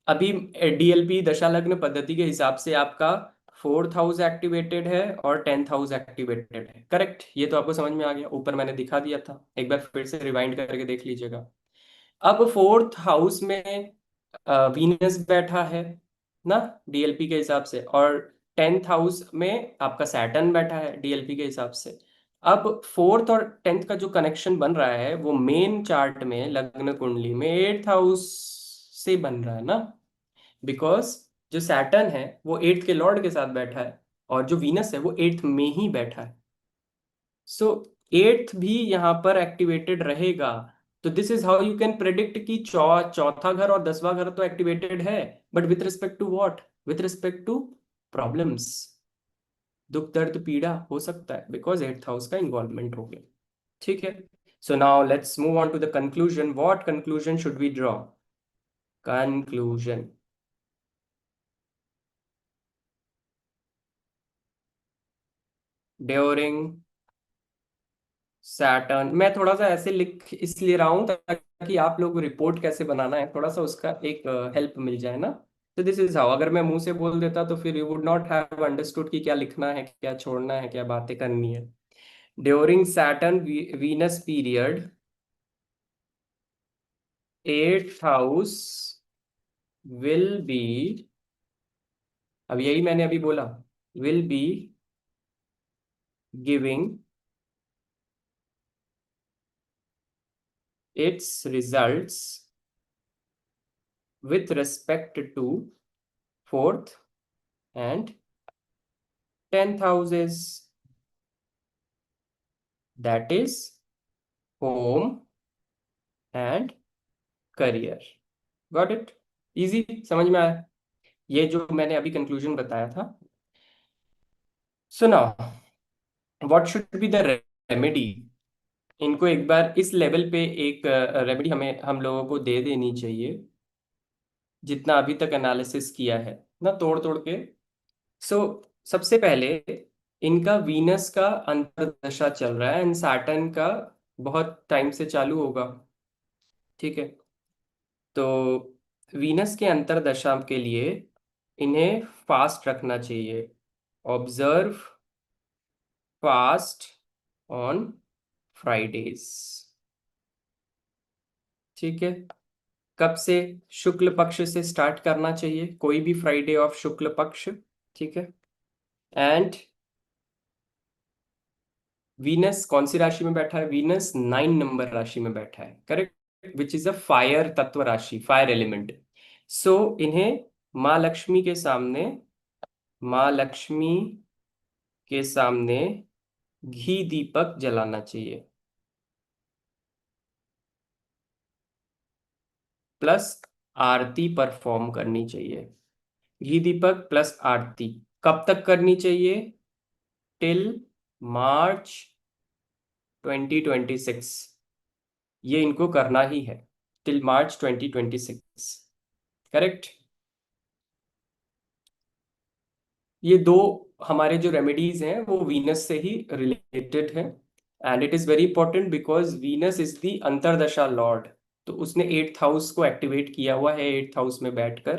[SPEAKER 1] अभी डीएलपी दशा लग्न पद्धति के हिसाब से आपका फोर्थ हाउस एक्टिवेटेड है और 10th हाउस एक्टिवेटेड है, करेक्ट? ये तो आपको समझ में आ गया, ऊपर मैंने दिखा दिया था, एक बार फिर से रिवाइंड करके देख लीजिएगा। अब फोर्थ हाउस में वीनस बैठा है ना डीएलपी के हिसाब से, और 10th हाउस में आपका सैटर्न बैठा है डीएलपी के हिसाब से। अब फोर्थ और 10th का जो कनेक्शन बन रहा है वो मेन चार्ट में लग्न कुंडली में 8th हाउस से बन रहा है ना, बिकॉज जो सैटर्न है वो 8th के लॉर्ड के साथ बैठा है और जो वीनस है वो 8th में ही बैठा है। सो 8th भी यहाँ पर एक्टिवेटेड रहेगा। तो this is how you can predict कि चौथा घर और 10वां घर तो एक्टिवेटेड है, but with respect to what? With respect to problems, दुख दर्द पीड़ा हो सकता है, बिकॉज 8th हाउस का इन्वॉल्वमेंट हो गया। ठीक है। So now let's move on to the conclusion. What conclusion should we draw? Conclusion, during Saturn, मैं थोड़ा सा ऐसे लिख इसलिए रहा हूं ताकि आप लोग रिपोर्ट कैसे बनाना है थोड़ा सा उसका एक हेल्प मिल जाए ना। तो दिस इज हाउ, अगर मैं मुंह से बोल देता तो फिर you would not have understood कि क्या लिखना है, क्या छोड़ना है, क्या बातें करनी है। During Saturn Venus period, eighth house will be, अब यही मैंने अभी बोला, will be giving it's results with respect to fourth and 10th houses, that is home and career. Got it? Easy, समझ में आया? ये जो मैंने अभी कंक्लूजन बताया था। सुना, what should be the remedy? इनको एक बार इस लेवल पे एक रेमेडी हमें हम लोगों को दे देनी चाहिए, जितना अभी तक एनालिसिस किया है ना, तोड़ तोड़ के। सो सबसे पहले इनका वीनस का अंतर्दशा चल रहा है एंड सैटर्न का बहुत टाइम से चालू होगा। ठीक है, तो वीनस के अंतर्दशा के लिए इन्हें फास्ट रखना चाहिए। Observe fast on Fridays. ठीक है, कब से? शुक्ल पक्ष से स्टार्ट करना चाहिए, कोई भी फ्राइडे ऑफ शुक्ल पक्ष। ठीक है, एंड वीनस कौन सी राशि में बैठा है? वीनस 9 नंबर राशि में बैठा है, correct, which is a fire तत्व राशि, फायर एलिमेंट। सो इन्हें माँ लक्ष्मी के सामने, माँ लक्ष्मी के सामने घी दीपक जलाना चाहिए, प्लस आरती परफॉर्म करनी चाहिए। घी दीपक प्लस आरती कब तक करनी चाहिए? Till March 2026। ये इनको करना ही है, टिल मार्च 2026, करेक्ट। ये दो हमारे जो रेमेडीज हैं वो वीनस से ही रिलेटेड हैं, and it is very important because Venus is the अंतर्दशा लॉर्ड। तो उसने एट्थ हाउस को एक्टिवेट किया हुआ है एट्थ हाउस में बैठकर,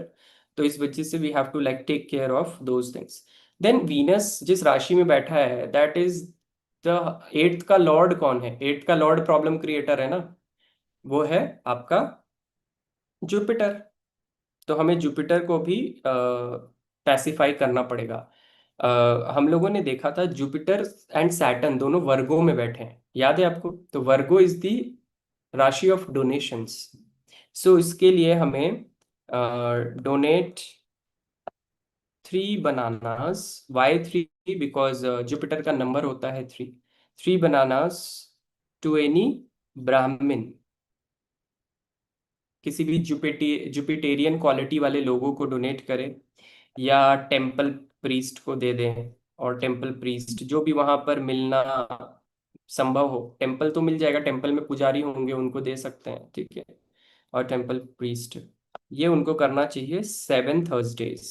[SPEAKER 1] तो इस वजह से we have to like take care of those things. Then Venus जिस राशि में बैठा है, दैट इज द एट्थ का लॉर्ड कौन है? एट्थ का लॉर्ड प्रॉब्लम क्रिएटर है ना, वो है आपका जुपिटर। तो हमें जुपिटर को भी पैसिफाई करना पड़ेगा। हम लोगों ने देखा था जुपिटर एंड सैटर्न दोनों वर्गों में बैठे हैं, याद है आपको? तो वर्गो इज दी राशि ऑफ डोनेशंस। सो इसके लिए हमें donate 3 bananas. Why 3? Because Jupiter का नंबर होता है 3। 3 बनानास टू एनी ब्राह्मण, किसी भी जुपिटेरियन क्वालिटी वाले लोगों को डोनेट करें, या टेम्पल प्रीस्ट को दे दें। और टेम्पल प्रीस्ट जो भी वहां पर मिलना संभव हो, टेम्पल तो मिल जाएगा, टेम्पल में पुजारी होंगे उनको दे सकते हैं, ठीक है। और टेम्पल प्रीस्ट, ये उनको करना चाहिए 7 थर्सडेज,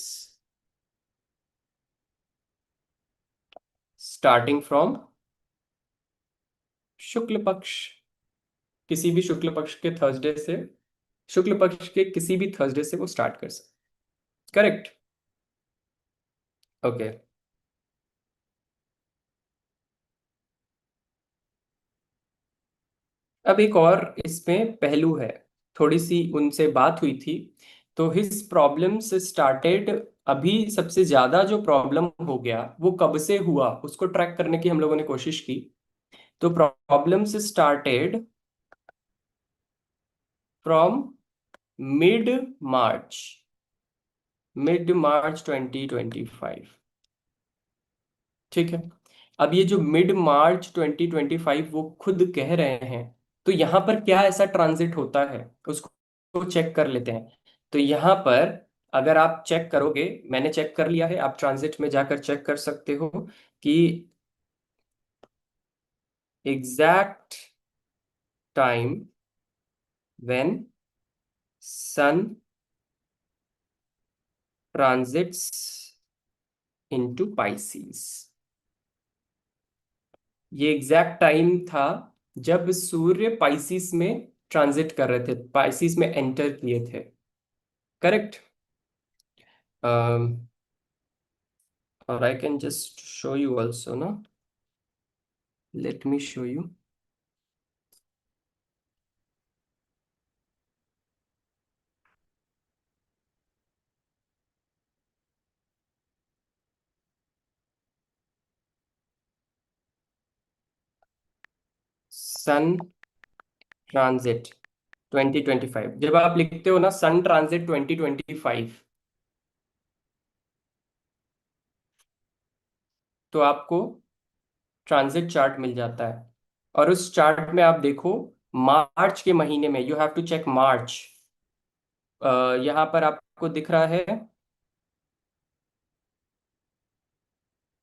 [SPEAKER 1] स्टार्टिंग फ्रॉम शुक्ल पक्ष, किसी भी शुक्ल पक्ष के थर्सडे से, शुक्ल पक्ष के किसी भी थर्सडे से वो स्टार्ट कर सकते, करेक्ट। ओके, अब एक और इसमें पहलू है, थोड़ी सी उनसे बात हुई थी, तो हिज प्रॉब्लम्स स्टार्टेड, अभी सबसे ज्यादा जो प्रॉब्लम हो गया वो कब से हुआ उसको ट्रैक करने की हम लोगों ने कोशिश की। तो problems started from mid March, mid मार्च 2025। ठीक है, अब ये जो मिड मार्च 2025 वो खुद कह रहे हैं, तो यहाँ पर क्या ऐसा ट्रांजिट होता है उसको चेक कर लेते हैं। तो यहाँ पर अगर आप चेक करोगे, मैंने चेक कर लिया है, आप ट्रांजिट में जाकर चेक कर सकते हो कि exact time when sun transits into Pisces, ये एग्जैक्ट टाइम था जब सूर्य पाइसिस में ट्रांजिट कर रहे थे, पाइसिस में एंटर किए थे, correct. Um, or I can just show you also, no? Let me show you. Sun transit 2025, जब आप लिखते हो ना सन ट्रांजिट 2025, तो आपको ट्रांजिट चार्ट मिल जाता है। और उस चार्ट में आप देखो, मार्च के महीने में, यू हैव टू चेक मार्च। यहाँ पर आपको दिख रहा है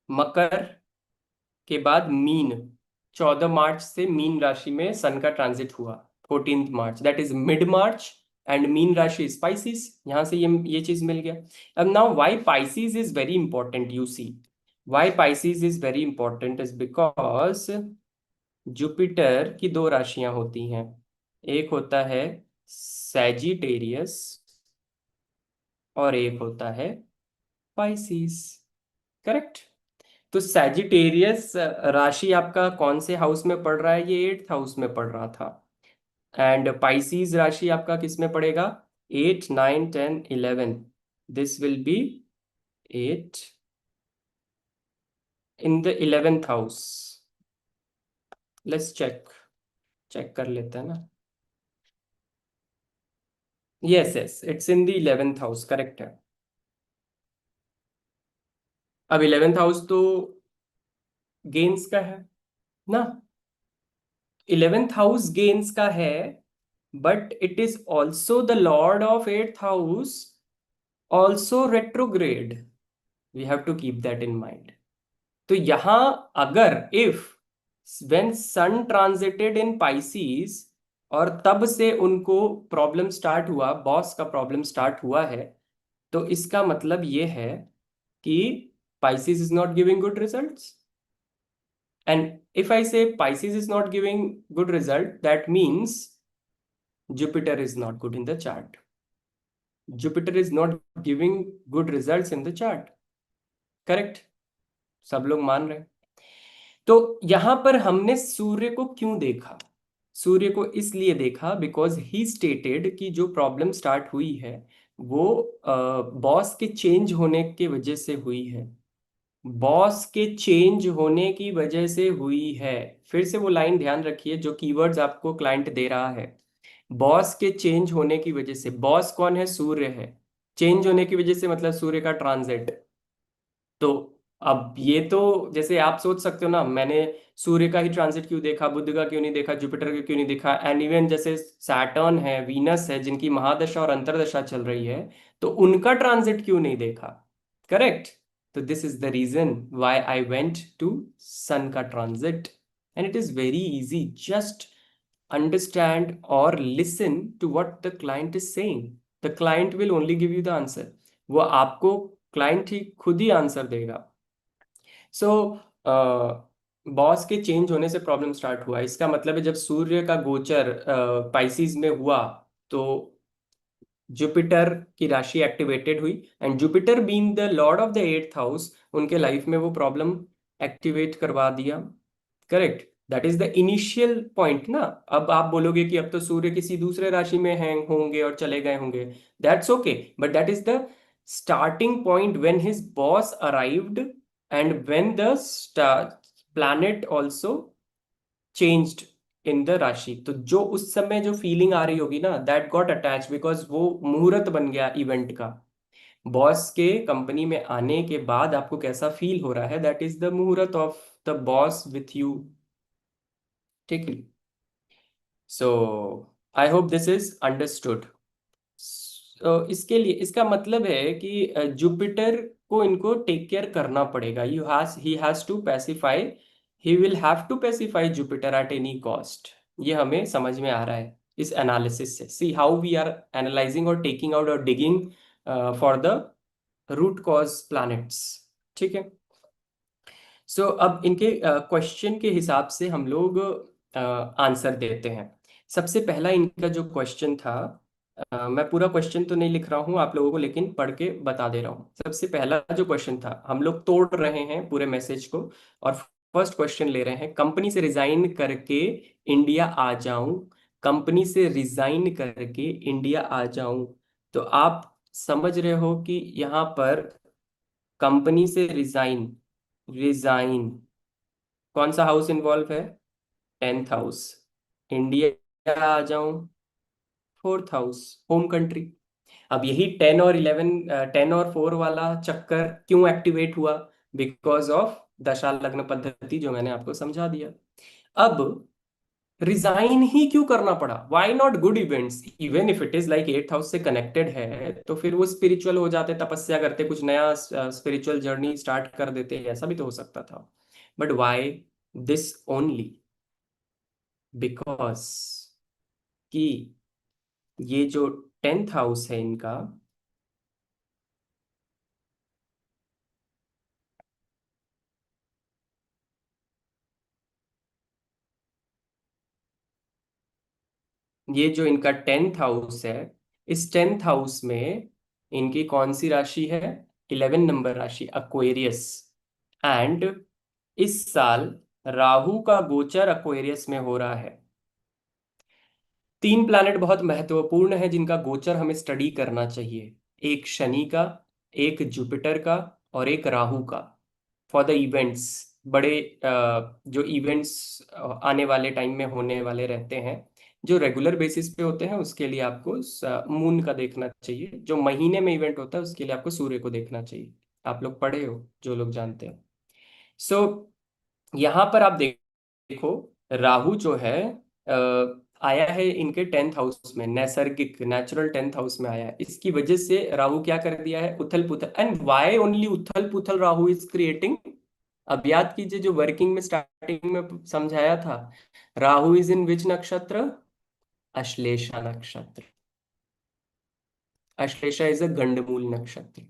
[SPEAKER 1] मकर के बाद मीन। 14 मार्च से मीन राशि में सन का ट्रांजिट हुआ। 14 March, that is mid March. And मीन राशि स्पाइसिस, यहां से ये चीज मिल गया। अब now why Pisces is very important, you see why Pisces is very important is because Jupiter की दो राशियां होती हैं। एक होता है सैजिटेरियस और एक होता है पाइसिस। करेक्ट। तो सैजिटेरियस राशि आपका कौन से हाउस में पड़ रहा है? ये 8th हाउस में पड़ रहा था। एंड पाइसिस राशि आपका किस में पड़ेगा? 8, 9, 10, 11। This will be 8 in the 11th house. Let's check, check कर लेते हैं ना। Yes yes, it's in the 11th house, correct है। अब 11th हाउस तो गेन्स का है ना। 11th हाउस गेन्स का है, but it is also the lord of 8th house, also retrograde. We have to keep that in mind. तो यहां अगर if when sun transited in Pisces और तब से उनको प्रॉब्लम स्टार्ट हुआ, बॉस का प्रॉब्लम स्टार्ट हुआ है, तो इसका मतलब ये है कि Pisces is not giving good results. And if I say Pisces is not giving good result, that means Jupiter is not good in the chart. Jupiter is not giving good results in the chart. Correct? सब लोग मान रहे हैं। तो यहां पर हमने सूर्य को क्यों देखा? सूर्य को इसलिए देखा बिकॉज ही स्टेटेड कि जो प्रॉब्लम स्टार्ट हुई है वो बॉस के चेंज होने की वजह से हुई है। बॉस के चेंज होने की वजह से हुई है। फिर से वो लाइन ध्यान रखिए जो कीवर्ड्स आपको क्लाइंट दे रहा है। बॉस के चेंज होने की वजह से, बॉस कौन है? सूर्य है। चेंज होने की वजह से मतलब सूर्य का ट्रांजिट। तो अब ये तो जैसे आप सोच सकते हो ना, मैंने सूर्य का ही ट्रांजिट क्यों देखा, बुध का क्यों नहीं देखा, जुपिटर का क्यों नहीं देखा, एंड इवन जैसे सैटर्न है, वीनस है, जिनकी महादशा और अंतर्दशा चल रही है, तो उनका ट्रांजिट क्यों नहीं देखा? करेक्ट। तो this is the reason why I went to sun का transit. And it is very easy, just understand or listen to what the client is saying. The client will only give you the answer. वो आपको client ही खुद ही answer देगा। So boss के change होने से problem start हुआ, इसका मतलब है जब सूर्य का गोचर पाइसिस में हुआ तो जुपिटर की राशि एक्टिवेटेड हुई। And Jupiter being the lord of the 8th house, उनके लाइफ में वो प्रॉब्लम एक्टिवेट करवा दिया। Correct. That is the initial point ना। अब आप बोलोगे कि अब तो सूर्य किसी दूसरे राशि में हैं होंगे और चले गए होंगे, that's okay, but that is the starting point when his boss arrived and when the planet also changed in the राशि। तो जो उस समय जो फीलिंग आ रही होगी ना, दैट गॉट अटैच बिकॉज वो मुहूर्त बन गया इवेंट का। बॉस के कंपनी में आने के बाद आपको कैसा फील हो रहा है, that is the muhurat of the boss with you. ठीक है। So I hope this is understood. इसके लिए इसका मतलब है कि जुपिटर को इनको टेक केयर करना पड़ेगा। You has he has to pacify, he will have to pacify Jupiter at any cost. ये हमें समझ में आ रहा है इस एनालिसिस से। See how we are analysing और टेकिंग आउट और digging for the root cause planets. ठीक है। सो अब इनके क्वेश्चन के हिसाब से हम लोग आंसर देते हैं। सबसे पहला इनका जो क्वेश्चन था, मैं पूरा क्वेश्चन तो नहीं लिख रहा हूँ आप लोगों को, लेकिन पढ़ के बता दे रहा हूँ। सबसे पहला जो क्वेश्चन था, हम लोग तोड़ रहे हैं पूरे मैसेज को, और फर्स्ट क्वेश्चन ले रहे हैं, कंपनी से रिजाइन करके इंडिया आ जाऊं, कंपनी से रिजाइन करके इंडिया आ जाऊं। तो आप समझ रहे हो कि यहाँ पर कंपनी से रिजाइन, रिजाइन, कौन सा हाउस इन्वॉल्व है? 10th house. इंडिया आ जाऊं, 4th हाउस, होम कंट्री। अब यही 10 और 4 वाला चक्कर क्यों एक्टिवेट हुआ? बिकॉज ऑफ दशा लग्न पद्धति, जो मैंने आपको समझा दिया। अब रिजाइन ही क्यों करना पड़ा? Why not good events? Even if it is like 8th house से कनेक्टेड है, तो फिर वो स्पिरिचुअल हो जाते, तपस्या करते, कुछ नया स्पिरिचुअल जर्नी स्टार्ट कर देते, ऐसा भी तो हो सकता था। But why this only? Because कि ये जो 10th हाउस है इनका, ये जो इनका 10th हाउस है, इस 10th हाउस में इनकी कौन सी राशि है? 11 नंबर राशि, अक्वेरियस। एंड इस साल राहु का गोचर अक्वेरियस में हो रहा है। 3 प्लैनेट बहुत महत्वपूर्ण है जिनका गोचर हमें स्टडी करना चाहिए, एक शनि का, एक जुपिटर का, और एक राहु का, फॉर द इवेंट्स। बड़े जो इवेंट्स आने वाले टाइम में होने वाले रहते हैं, जो रेगुलर बेसिस पे होते हैं, उसके लिए आपको मून का देखना चाहिए। जो महीने में इवेंट होता है उसके लिए आपको सूर्य को देखना चाहिए। आप लोग पढ़े हो, जो लोग जानते हैं। सो यहाँ पर आप देखो, राहु जो है आया है इनके 10th हाउस में, नैसर्गिक नेचुरल 10th हाउस में आया है। इसकी वजह से राहु क्या कर दिया है? उथल पुथल। एंड व्हाई ओनली उथल पुथल राहु इज क्रिएटिंग? अब याद कीजिए, जो वर्किंग में स्टार्टिंग में समझाया था, राहु इज इन विच नक्षत्र? अश्लेषा नक्षत्र। अश्लेषा इज अ गंडमूल नक्षत्र।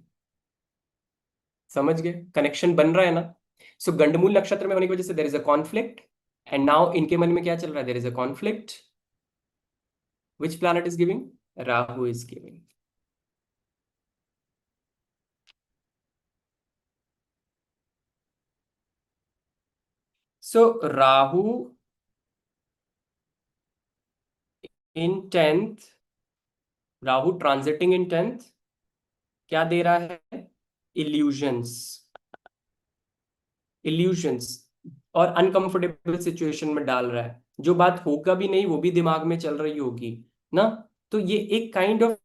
[SPEAKER 1] समझ गए? कनेक्शन बन रहा है ना? सो गंडमूल नक्षत्र में होने की वजह से there is a conflict, and now इनके मन में क्या चल रहा है? There is a conflict. Which planet is giving? Rahu is giving. So Rahu in 10th, Rahu transiting in 10th क्या दे रहा है? इल्यूजन्स, इल्यूशंस, और अनकंफर्टेबल सिचुएशन में डाल रहा है। जो बात होगा भी नहीं वो भी दिमाग में चल रही होगी ना। तो ये एक काइंड ऑफ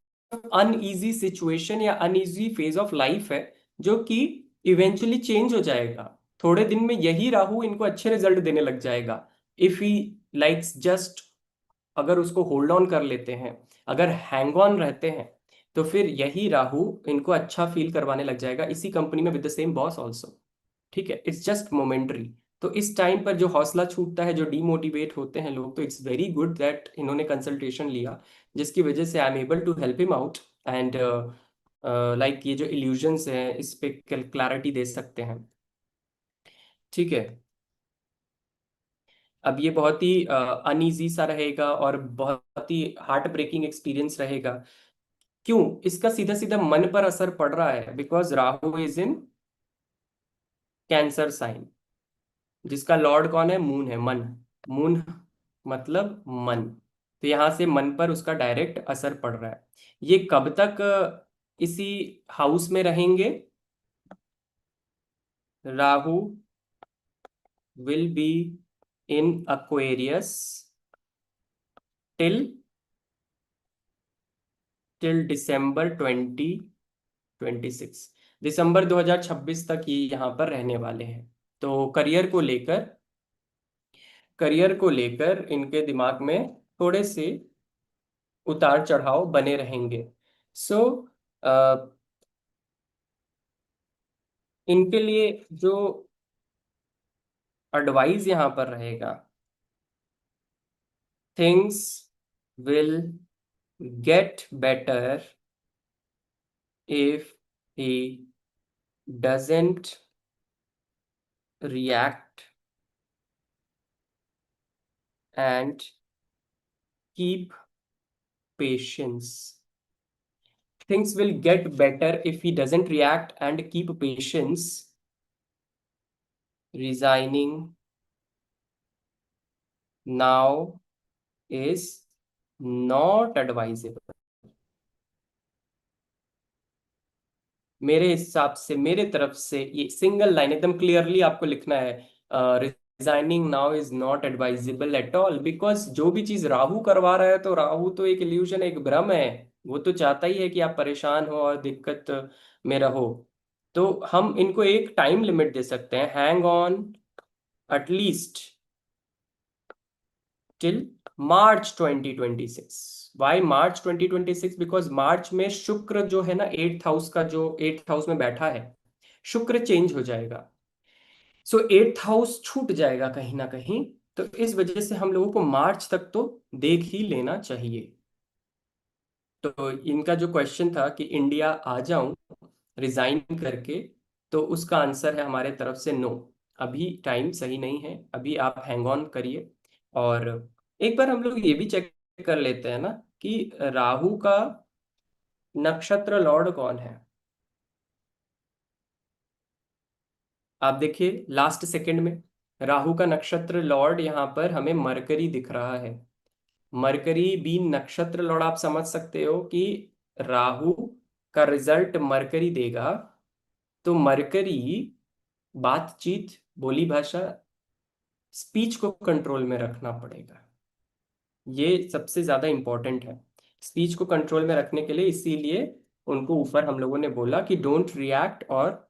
[SPEAKER 1] अनईजी सिचुएशन या अनईजी फेज ऑफ लाइफ है, जो कि इवेंचुअली चेंज हो जाएगा। थोड़े दिन में यही राहु इनको अच्छे रिजल्ट देने लग जाएगा, इफ ही लाइक्स जस्ट, अगर उसको होल्ड ऑन कर लेते हैं, अगर हैंग ऑन रहते हैं, तो फिर यही राहु इनको अच्छा फील करवाने लग जाएगा, इसी कंपनी में, with the same boss also. ठीक है, इट्स जस्ट मोमेंटरी। तो इस टाइम पर जो हौसला छूटता है, जो डीमोटिवेट होते हैं लोग, तो इट्स वेरी गुड दैट इन्होंने कंसल्टेशन लिया, जिसकी वजह से I am able to help him out. And like ये जो इल्यूजन्स हैं, इस पे क्लैरिटी दे सकते हैं। ठीक है। अब ये बहुत ही अनईजी सा रहेगा और बहुत ही हार्ट ब्रेकिंग एक्सपीरियंस रहेगा। क्यों? इसका सीधा सीधा मन पर असर पड़ रहा है, because Rahu is in Cancer sign, जिसका लॉर्ड कौन है? मून है, मन। मून मतलब मन। तो यहां से मन पर उसका डायरेक्ट असर पड़ रहा है। ये कब तक इसी हाउस में रहेंगे? Rahu will be in Aquarius till till December 2026। दिसंबर 2026 तक ये यहाँ पर रहने वाले हैं। तो करियर को लेकर इनके दिमाग में थोड़े से उतार चढ़ाव बने रहेंगे। सो इनके लिए जो एडवाइस यहाँ पर रहेगा, things will get better if he doesn't react and keep patience. things will get better if he doesn't react and keep patience. Resigning now is not advisable. मेरे हिसाब से, मेरे तरफ से ये सिंगल लाइन एकदम क्लियरली आपको लिखना है। Resigning now is not advisable at all, because जो भी चीज राहु करवा रहा है, तो राहु तो एक इल्यूजन, एक भ्रम है। वो तो चाहता ही है कि आप परेशान हो और दिक्कत में रहो। तो हम इनको एक टाइम लिमिट दे सकते हैं, hang on at least till March 2026। Why March 2026? Because March में शुक्र जो है ना, एट्थ हाउस का, जो एट्थ हाउस में बैठा है, शुक्र चेंज हो जाएगा। सो एट्थ हाउस छूट जाएगा कहीं ना कहीं। तो इस वजह से हम लोगों को मार्च तक तो देख ही लेना चाहिए। तो इनका जो क्वेश्चन था कि इंडिया आ जाऊं रिजाइन करके, तो उसका आंसर है हमारे तरफ से नो। अभी टाइम सही नहीं है, अभी आप हैंग ऑन करिए। और एक बार हम लोग ये भी चेक कर लेते हैं ना कि राहु का नक्षत्र लॉर्ड कौन है। आप देखिए लास्ट सेकंड में राहु का नक्षत्र लॉर्ड यहाँ पर हमें मरकरी दिख रहा है। मरकरी बीन नक्षत्र लॉर्ड, आप समझ सकते हो कि राहु का रिजल्ट मरकरी देगा। तो मरकरी बातचीत, बोली भाषा, स्पीच को कंट्रोल में रखना पड़ेगा। ये सबसे ज्यादा इंपॉर्टेंट है स्पीच को कंट्रोल में रखने के लिए। इसीलिए उनको ऊपर हम लोगों ने बोला कि डोंट रिएक्ट और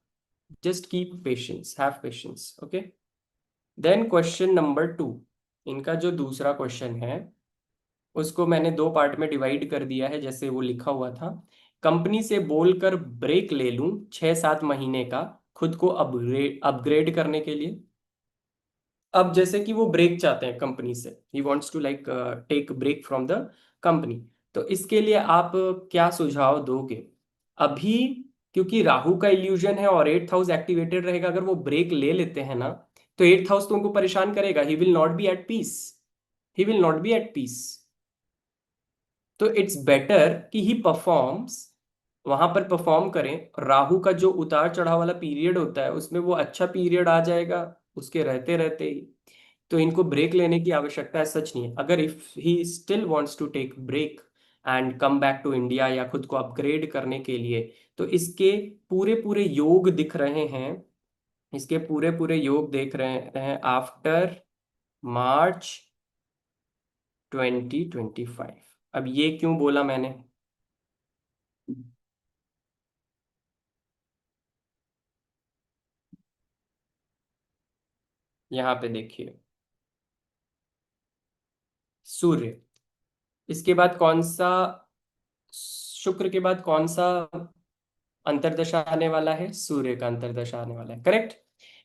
[SPEAKER 1] just keep patience, have patience. Okay, then question number 2। इनका जो दूसरा क्वेश्चन है उसको मैंने दो पार्ट में डिवाइड कर दिया है, जैसे वो लिखा हुआ था। कंपनी से बोलकर ब्रेक ले लूं 6-7 महीने का, खुद को अपग्रेड अपग्रेड करने के लिए। अब जैसे कि वो ब्रेक चाहते हैं कंपनी से, he wants to like take break from the company. तो इसके लिए आप क्या सुझाव दोगे अभी? क्योंकि राहु का इल्यूजन है और एट्थ हाउस एक्टिवेटेड रहेगा, अगर वो ब्रेक ले लेते हैं ना, तो एट्थ हाउस तो उनको परेशान करेगा। He will not be at peace, he will not be at peace. तो इट्स बेटर कि ही परफॉर्म्स, वहां पर परफॉर्म करें। राहु का जो उतार चढ़ाव वाला पीरियड होता है, उसमें वो अच्छा पीरियड आ जाएगा उसके रहते रहते ही। तो इनको ब्रेक लेने की आवश्यकता है, सच नहीं है। अगर if he still wants to take break and come back to India या खुद को अपग्रेड करने के लिए, तो इसके पूरे पूरे योग दिख रहे हैं। इसके पूरे पूरे योग देख रहे हैं आफ्टर मार्च 2025। अब ये क्यों बोला मैंने? यहाँ पे देखिए, सूर्य, इसके बाद कौन सा, शुक्र के बाद कौन सा अंतर्दशा आने वाला है? सूर्य का अंतर्दशा आने वाला है, करेक्ट।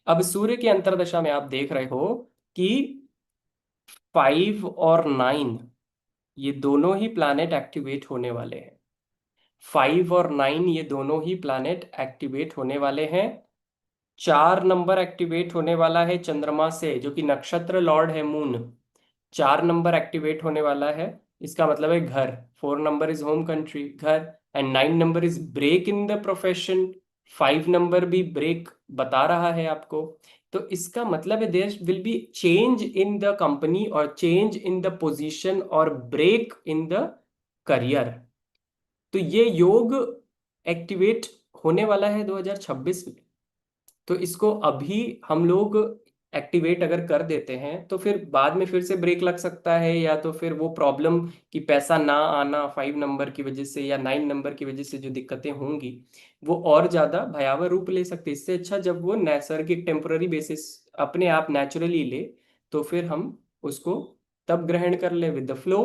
[SPEAKER 1] अब सूर्य की अंतर्दशा में आप देख रहे हो कि 5 और 9, ये दोनों ही प्लैनेट एक्टिवेट होने वाले हैं। 5 और 9 ये दोनों ही प्लैनेट एक्टिवेट होने वाले हैं। 4 नंबर एक्टिवेट होने वाला है चंद्रमा से, जो कि नक्षत्र लॉर्ड है मून। 4 नंबर एक्टिवेट होने वाला है, इसका मतलब है घर। 4 नंबर इज होम कंट्री, घर। And 9 number is break in the profession. 5 number भी ब्रेक बता रहा है आपको। तो इसका मतलब है there will be change in the company और चेंज इन द पोजीशन और ब्रेक इन द करियर। तो ये योग एक्टिवेट होने वाला है 2026 में। तो इसको अभी हम लोग एक्टिवेट अगर कर देते हैं, तो फिर बाद में फिर से ब्रेक लग सकता है, या तो फिर वो प्रॉब्लम कि पैसा ना आना 5 नंबर की वजह से या 9 नंबर की वजह से जो दिक्कतें होंगी, वो और ज्यादा भयावह रूप ले सकते हैं। इससे अच्छा जब वो नैसर्गिक टेम्पररी बेसिस अपने आप नेचुरली ले, तो फिर हम उसको तब ग्रहण कर ले with the flow.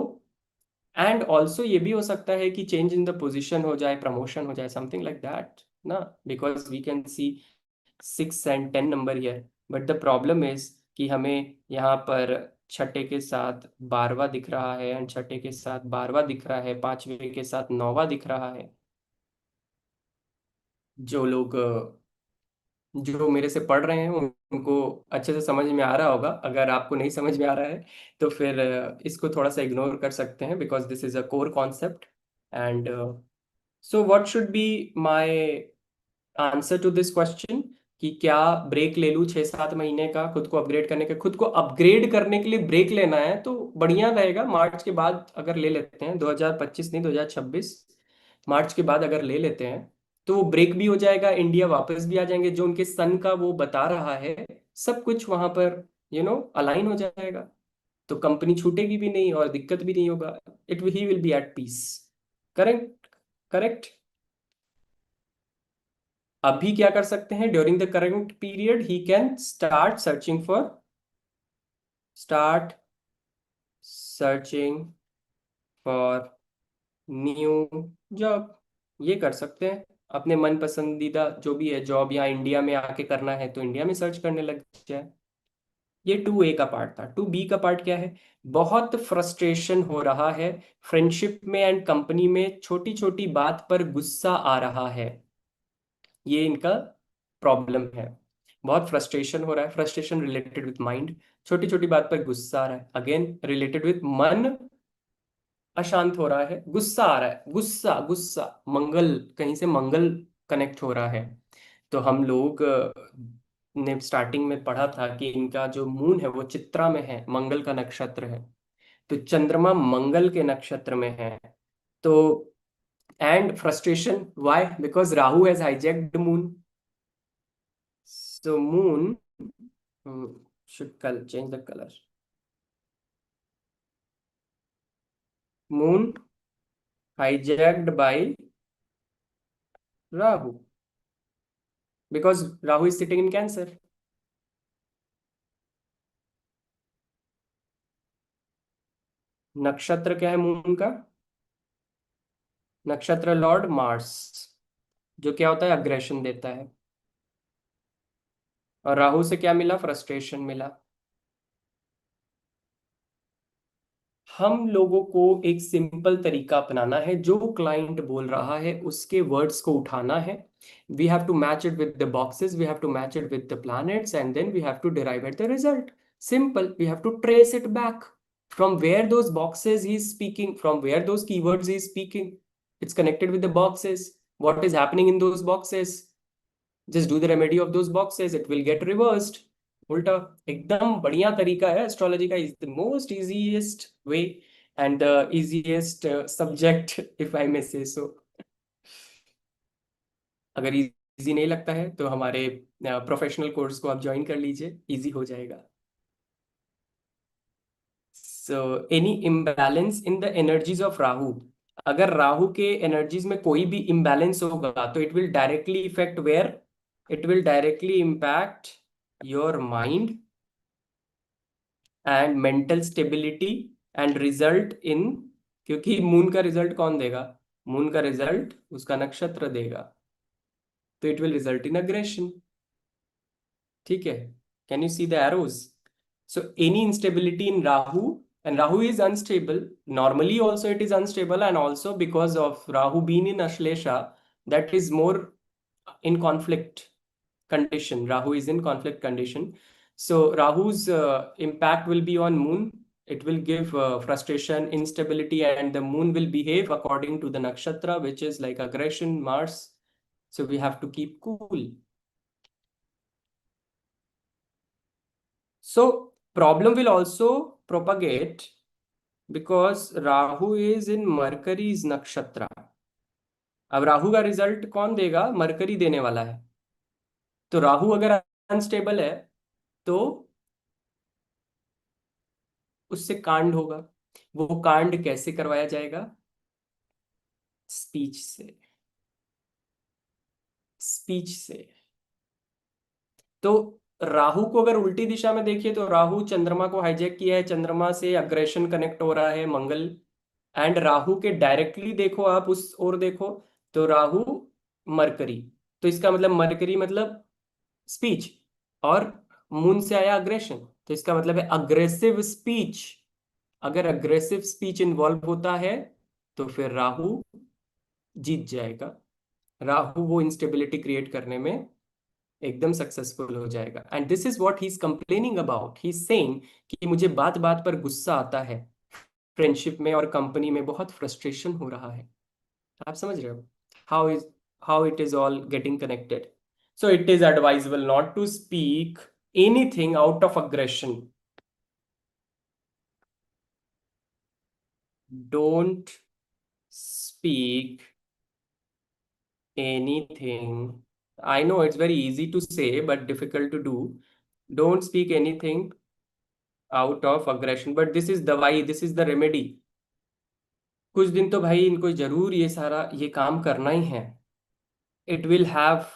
[SPEAKER 1] And also ये भी हो सकता है कि चेंज इन द पोजिशन हो जाए, प्रमोशन हो जाए, समथिंग लाइक दैट ना। Because we can see 6 and 10 number here. But the problem is कि हमें यहाँ पर छठे के साथ 12वां दिख रहा है, एंड छठे के साथ 12वां दिख रहा है, पांचवे के साथ 9वां दिख रहा है। जो लोग जो मेरे से पढ़ रहे हैं उनको अच्छे से समझ में आ रहा होगा। अगर आपको नहीं समझ में आ रहा है, तो फिर इसको थोड़ा सा इग्नोर कर सकते हैं, because this is a core concept. And so what should be my answer to this question कि क्या ब्रेक ले लूं 6-7 महीने का खुद को अपग्रेड करने के, खुद को अपग्रेड करने के लिए ब्रेक लेना है तो बढ़िया रहेगा। मार्च के बाद अगर ले लेते हैं, 2025 नहीं 2026, मार्च के बाद अगर ले लेते हैं तो वो ब्रेक भी हो जाएगा, इंडिया वापस भी आ जाएंगे, जो उनके सन का वो बता रहा है सब कुछ वहां पर अलाइन हो जाएगा। तो कंपनी छूटेगी भी नहीं और दिक्कत भी नहीं होगा। It he will be at peace. Correct. Correct. अभी क्या कर सकते हैं, during the current period he can start searching for new job. ये कर सकते हैं, अपने मन पसंदीदा जो भी है जॉब, या इंडिया में आके करना है तो इंडिया में सर्च करने लग जाए। ये 2A का पार्ट था। 2B का पार्ट क्या है, बहुत फ्रस्ट्रेशन हो रहा है फ्रेंडशिप में एंड कंपनी में, छोटी छोटी बात पर गुस्सा आ रहा है। ये इनका प्रॉब्लम है। बहुत फ्रस्ट्रेशन हो रहा है, फ्रस्ट्रेशन रिलेटेड विथ माइंड, छोटी छोटी बात पर गुस्सा आ रहा है, अगेन रिलेटेड विथ मन अशांत हो रहा है, गुस्सा आ रहा है, गुस्सा गुस्सा, मंगल, कहीं से मंगल कनेक्ट हो रहा है। तो हम लोग ने स्टार्टिंग में पढ़ा था कि इनका जो मून है वो चित्रा में है, मंगल का नक्षत्र है। तो चंद्रमा मंगल के नक्षत्र में है। तो and frustration why, because Rahu has hijacked moon. So moon should change the color. Moon hijacked by Rahu because Rahu is sitting in Cancer. नक्षत्र क्या है मून का, नक्षत्र लॉर्ड मार्स, जो क्या होता है अग्रेशन देता है। और राहु से क्या मिला, फ्रस्ट्रेशन मिला। हम लोगों को एक सिंपल तरीका अपनाना है, जो क्लाइंट बोल रहा है उसके वर्ड्स को उठाना है। We have to match it with the boxes, we have to match it with the planets and then we have to derive at the result. Simple, we have to trace it back from where those boxes he is speaking, from where those keywords he is speaking. It's connected with the boxes. What is happening in those boxes? Just do the remedy of those boxes, it will get reversed. उल्टा, एकदम बढ़िया तरीका है astrology का, is the most easiest way and the easiest subject if I may say so. अगर easy नहीं लगता है तो हमारे प्रोफेशनल कोर्स को आप ज्वाइन कर लीजिए, इजी हो जाएगा। So any imbalance in the energies of Rahu, अगर राहु के एनर्जीज में कोई भी इम्बैलेंस होगा तो it will directly effect where, it will directly impact your mind and mental stability and result in, क्योंकि मून का रिजल्ट कौन देगा, मून का रिजल्ट उसका नक्षत्र देगा, तो it will result in aggression. ठीक है, can you see the arrows? So any instability in Rahu, and Rahu is unstable normally, also it is unstable, and also because of Rahu being in Ashlesha, that is more in conflict condition. Rahu is in conflict condition, so Rahu's impact will be on moon. It will give frustration, instability, and the moon will behave according to the nakshatra, which is like aggression, Mars. So we have to keep cool. So problem will also propagate because Rahu is in Mercury's nakshatra. अब राहु का result कौन देगा, mercury देने वाला है। तो राहु अगर unstable है तो उससे कांड होगा। वो कांड कैसे करवाया जाएगा, स्पीच से, स्पीच से। तो राहु को अगर उल्टी दिशा में देखिए तो राहु चंद्रमा को हाईजैक किया है, चंद्रमा से अग्रेशन कनेक्ट हो रहा है मंगल, एंड राहु के डायरेक्टली देखो आप उस ओर देखो तो राहु मरकरी, तो इसका मतलब मरकरी मतलब स्पीच, और मून से आया अग्रेशन, तो इसका मतलब है अग्रेसिव स्पीच। अगर अग्रेसिव स्पीच इन्वॉल्व होता है तो फिर राहु जीत जाएगा, राहु वो इंस्टेबिलिटी क्रिएट करने में एकदम सक्सेसफुल हो जाएगा। And this is what he is complaining about, he is saying कि मुझे बात बात पर गुस्सा आता है, फ्रेंडशिप में और कंपनी में बहुत फ्रस्ट्रेशन हो रहा है। आप समझ रहे हो? how is how it is all getting connected. So it is advisable not to speak anything out of aggression. Don't speak anything. I know it's very easy to say, but difficult to do. Don't speak anything out of aggression. But this is दवाई, this is the remedy. कुछ दिन तो भाई इनको जरूर ये सारा ये काम करना ही है. It will have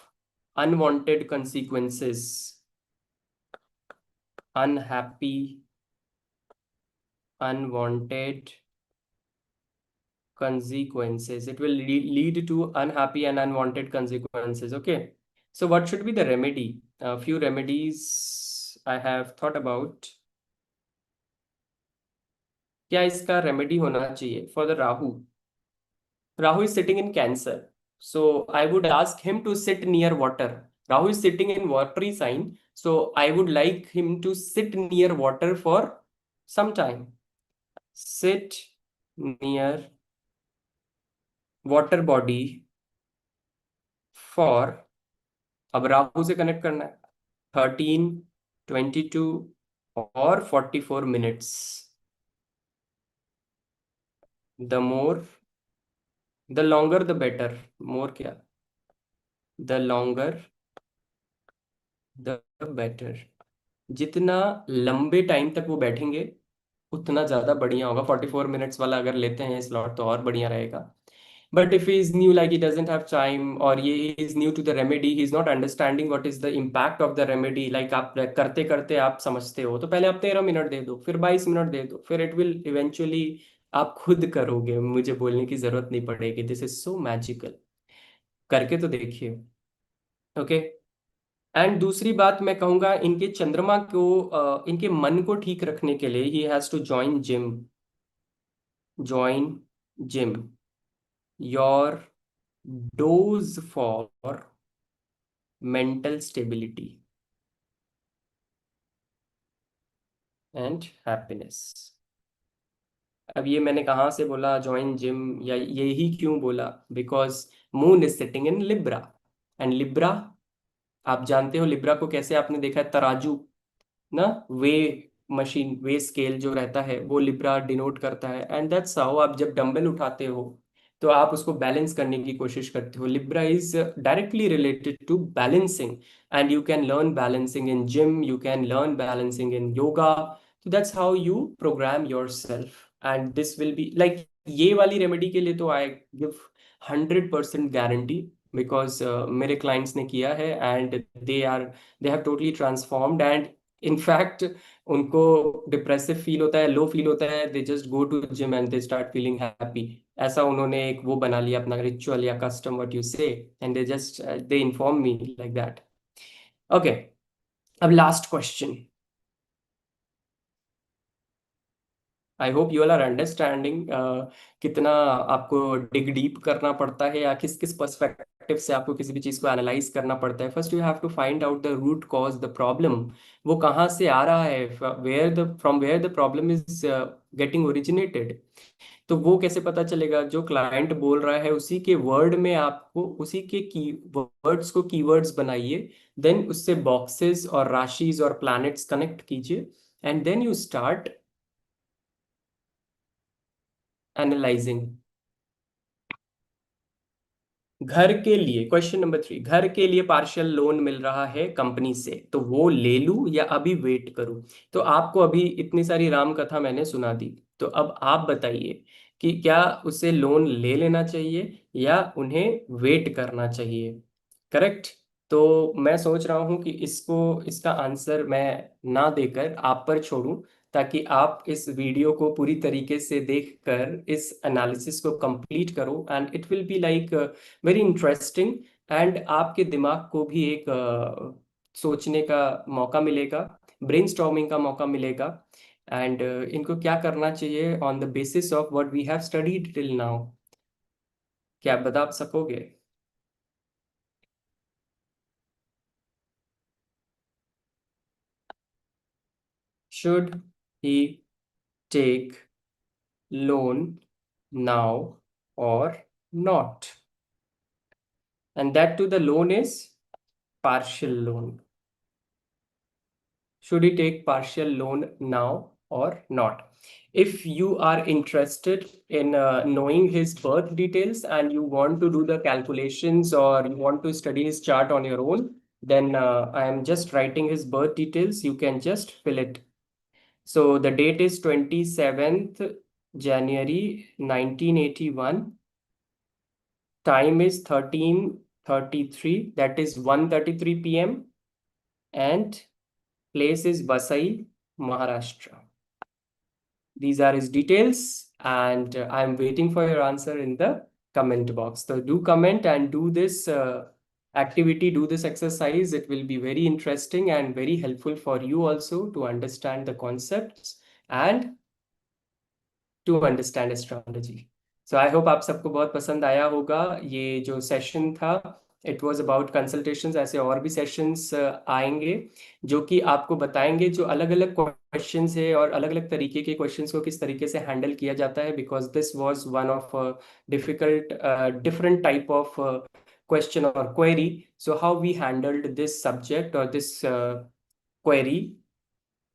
[SPEAKER 1] unwanted consequences, unhappy, unwanted consequences. It will lead to unhappy and unwanted consequences. Okay. So what should be the remedy? A few remedies I have thought about. क्या इसका remedy होना चाहिए for the Rahu? Rahu is sitting in Cancer. So I would ask him to sit near water. Rahu is sitting in watery sign. So I would like him to sit near water for some time. Sit near water body for, अब राहु से connect करना है, 13, 22 और 44 minutes. The more, the longer the better. More क्या? The longer the better. जितना लंबे time तक वो बैठेंगे उतना ज्यादा बढ़िया होगा. 44 minutes वाला अगर लेते हैं स्लॉट तो और बढ़िया रहेगा. But if he is new, like he doesn't have time, और ये is new to the remedy, he is not understanding what is the impact of the remedy. Like आप करते करते आप समझते हो, तो पहले आप 13 मिनट दे दो, फिर 22 मिनट दे दो, फिर इट विल इवेंचुअली आप खुद करोगे, मुझे बोलने की जरूरत नहीं पड़ेगी. This is so magical. करके तो देखिए. ओके. एंड दूसरी बात मैं कहूंगा, इनके चंद्रमा को इनके मन को ठीक रखने के लिए he has to join gym. Join gym. Your dose for mental stability and happiness. अब ये मैंने कहाँ से बोला जॉइन जिम, या यही क्यों बोला? Because moon is sitting in Libra. And Libra, आप जानते हो लिब्रा को कैसे आपने देखा है? तराजू ना, वे मशीन, वे स्केल जो रहता है वो लिब्रा डिनोट करता है. एंड दैट्स हाउ आप जब डंबल उठाते हो तो आप उसको बैलेंस करने की कोशिश करते हो. Libra is directly related to balancing. And you can learn balancing in gym, you can learn balancing in yoga. तो that's how you program yourself. And this will be like, ये वाली रेमेडी के लिए तो आई गिव 100% गारंटी. बिकॉज मेरे clients ने किया है and they have totally transformed. And in fact उनको डिप्रेसिव फील होता है, लो फील होता है, they just go to gym and they start feeling happy. ऐसा उन्होंने एक वो बना लिया अपना रिचुअल या custom, what you say, and they just they inform me like that. Okay. अब last question. I hope you all are understanding कितना आपको डिग डीप करना पड़ता है, या किस किस पर्सपेक्टिव से आपको किसी भी चीज़ को एनालाइज करना पड़ता है. First you have to find out the root cause, the problem. वो कहाँ से आ रहा है, where the problem is getting originated. तो वो कैसे पता चलेगा? जो क्लाइंट बोल रहा है उसी के वर्ड में आपको उसी के की वर्ड्स को कीवर्ड्स बनाइए. देन उससे बॉक्सेस और राशिज और प्लैनेट्स कनेक्ट कीजिए. And then you start analysing. घर के लिए, क्वेश्चन नंबर 3, घर के लिए पार्शियल लोन मिल रहा है कंपनी से, तो वो ले लूं या अभी वेट करूं? तो आपको अभी इतनी सारी राम कथा मैंने सुना दी, तो अब आप बताइए कि क्या उसे लोन ले लेना चाहिए या उन्हें वेट करना चाहिए. करेक्ट. तो मैं सोच रहा हूं कि इसको, इसका आंसर मैं ना देकर आप पर छोड़ूं, ताकि आप इस वीडियो को पूरी तरीके से देखकर इस एनालिसिस को कंप्लीट करो. And it will be like very interesting. And आपके दिमाग को भी एक सोचने का मौका मिलेगा, ब्रेनस्टॉर्मिंग का मौका मिलेगा. एंड इनको क्या करना चाहिए on the basis of what we have studied till now. क्या आप बता सकोगे? Should he take loan now और not? and that too the loan is partial loan. Should he take partial loan now or not? If you are interested in knowing his birth details and you want to do the calculations or you want to study his chart on your own, then I am just writing his birth details. You can just fill it. So the date is 27th January 1981. Time is 13:33, that is 1:33 p.m. and place is Vasai, Maharashtra. These are his details, and I'm waiting for your answer in the comment box. So do comment and do this activity, do this exercise. It will be very interesting and very helpful for you also to understand the concepts and to understand astrology. So I hope आप सबको बहुत पसंद आया होगा ये जो session था. It was about consultations. ऐसे और भी सेशंस आएंगे जो कि आपको बताएंगे जो अलग अलग क्वेश्चंस है और अलग अलग तरीके के क्वेश्चंस को किस तरीके से हैंडल किया जाता है, because this was one of difficult different type of question or query. So how we handled this subject or this query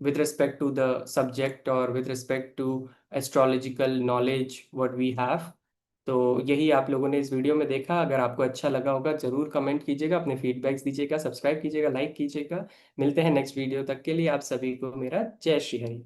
[SPEAKER 1] with respect to the subject or with respect to astrological knowledge what we have. तो यही आप लोगों ने इस video में देखा. अगर आपको अच्छा लगा होगा जरूर कमेंट कीजिएगा, अपने फीडबैक्स दीजिएगा, सब्सक्राइब कीजिएगा, लाइक कीजिएगा. मिलते हैं नेक्स्ट वीडियो. तक के लिए आप सभी को मेरा जय श्री हरि.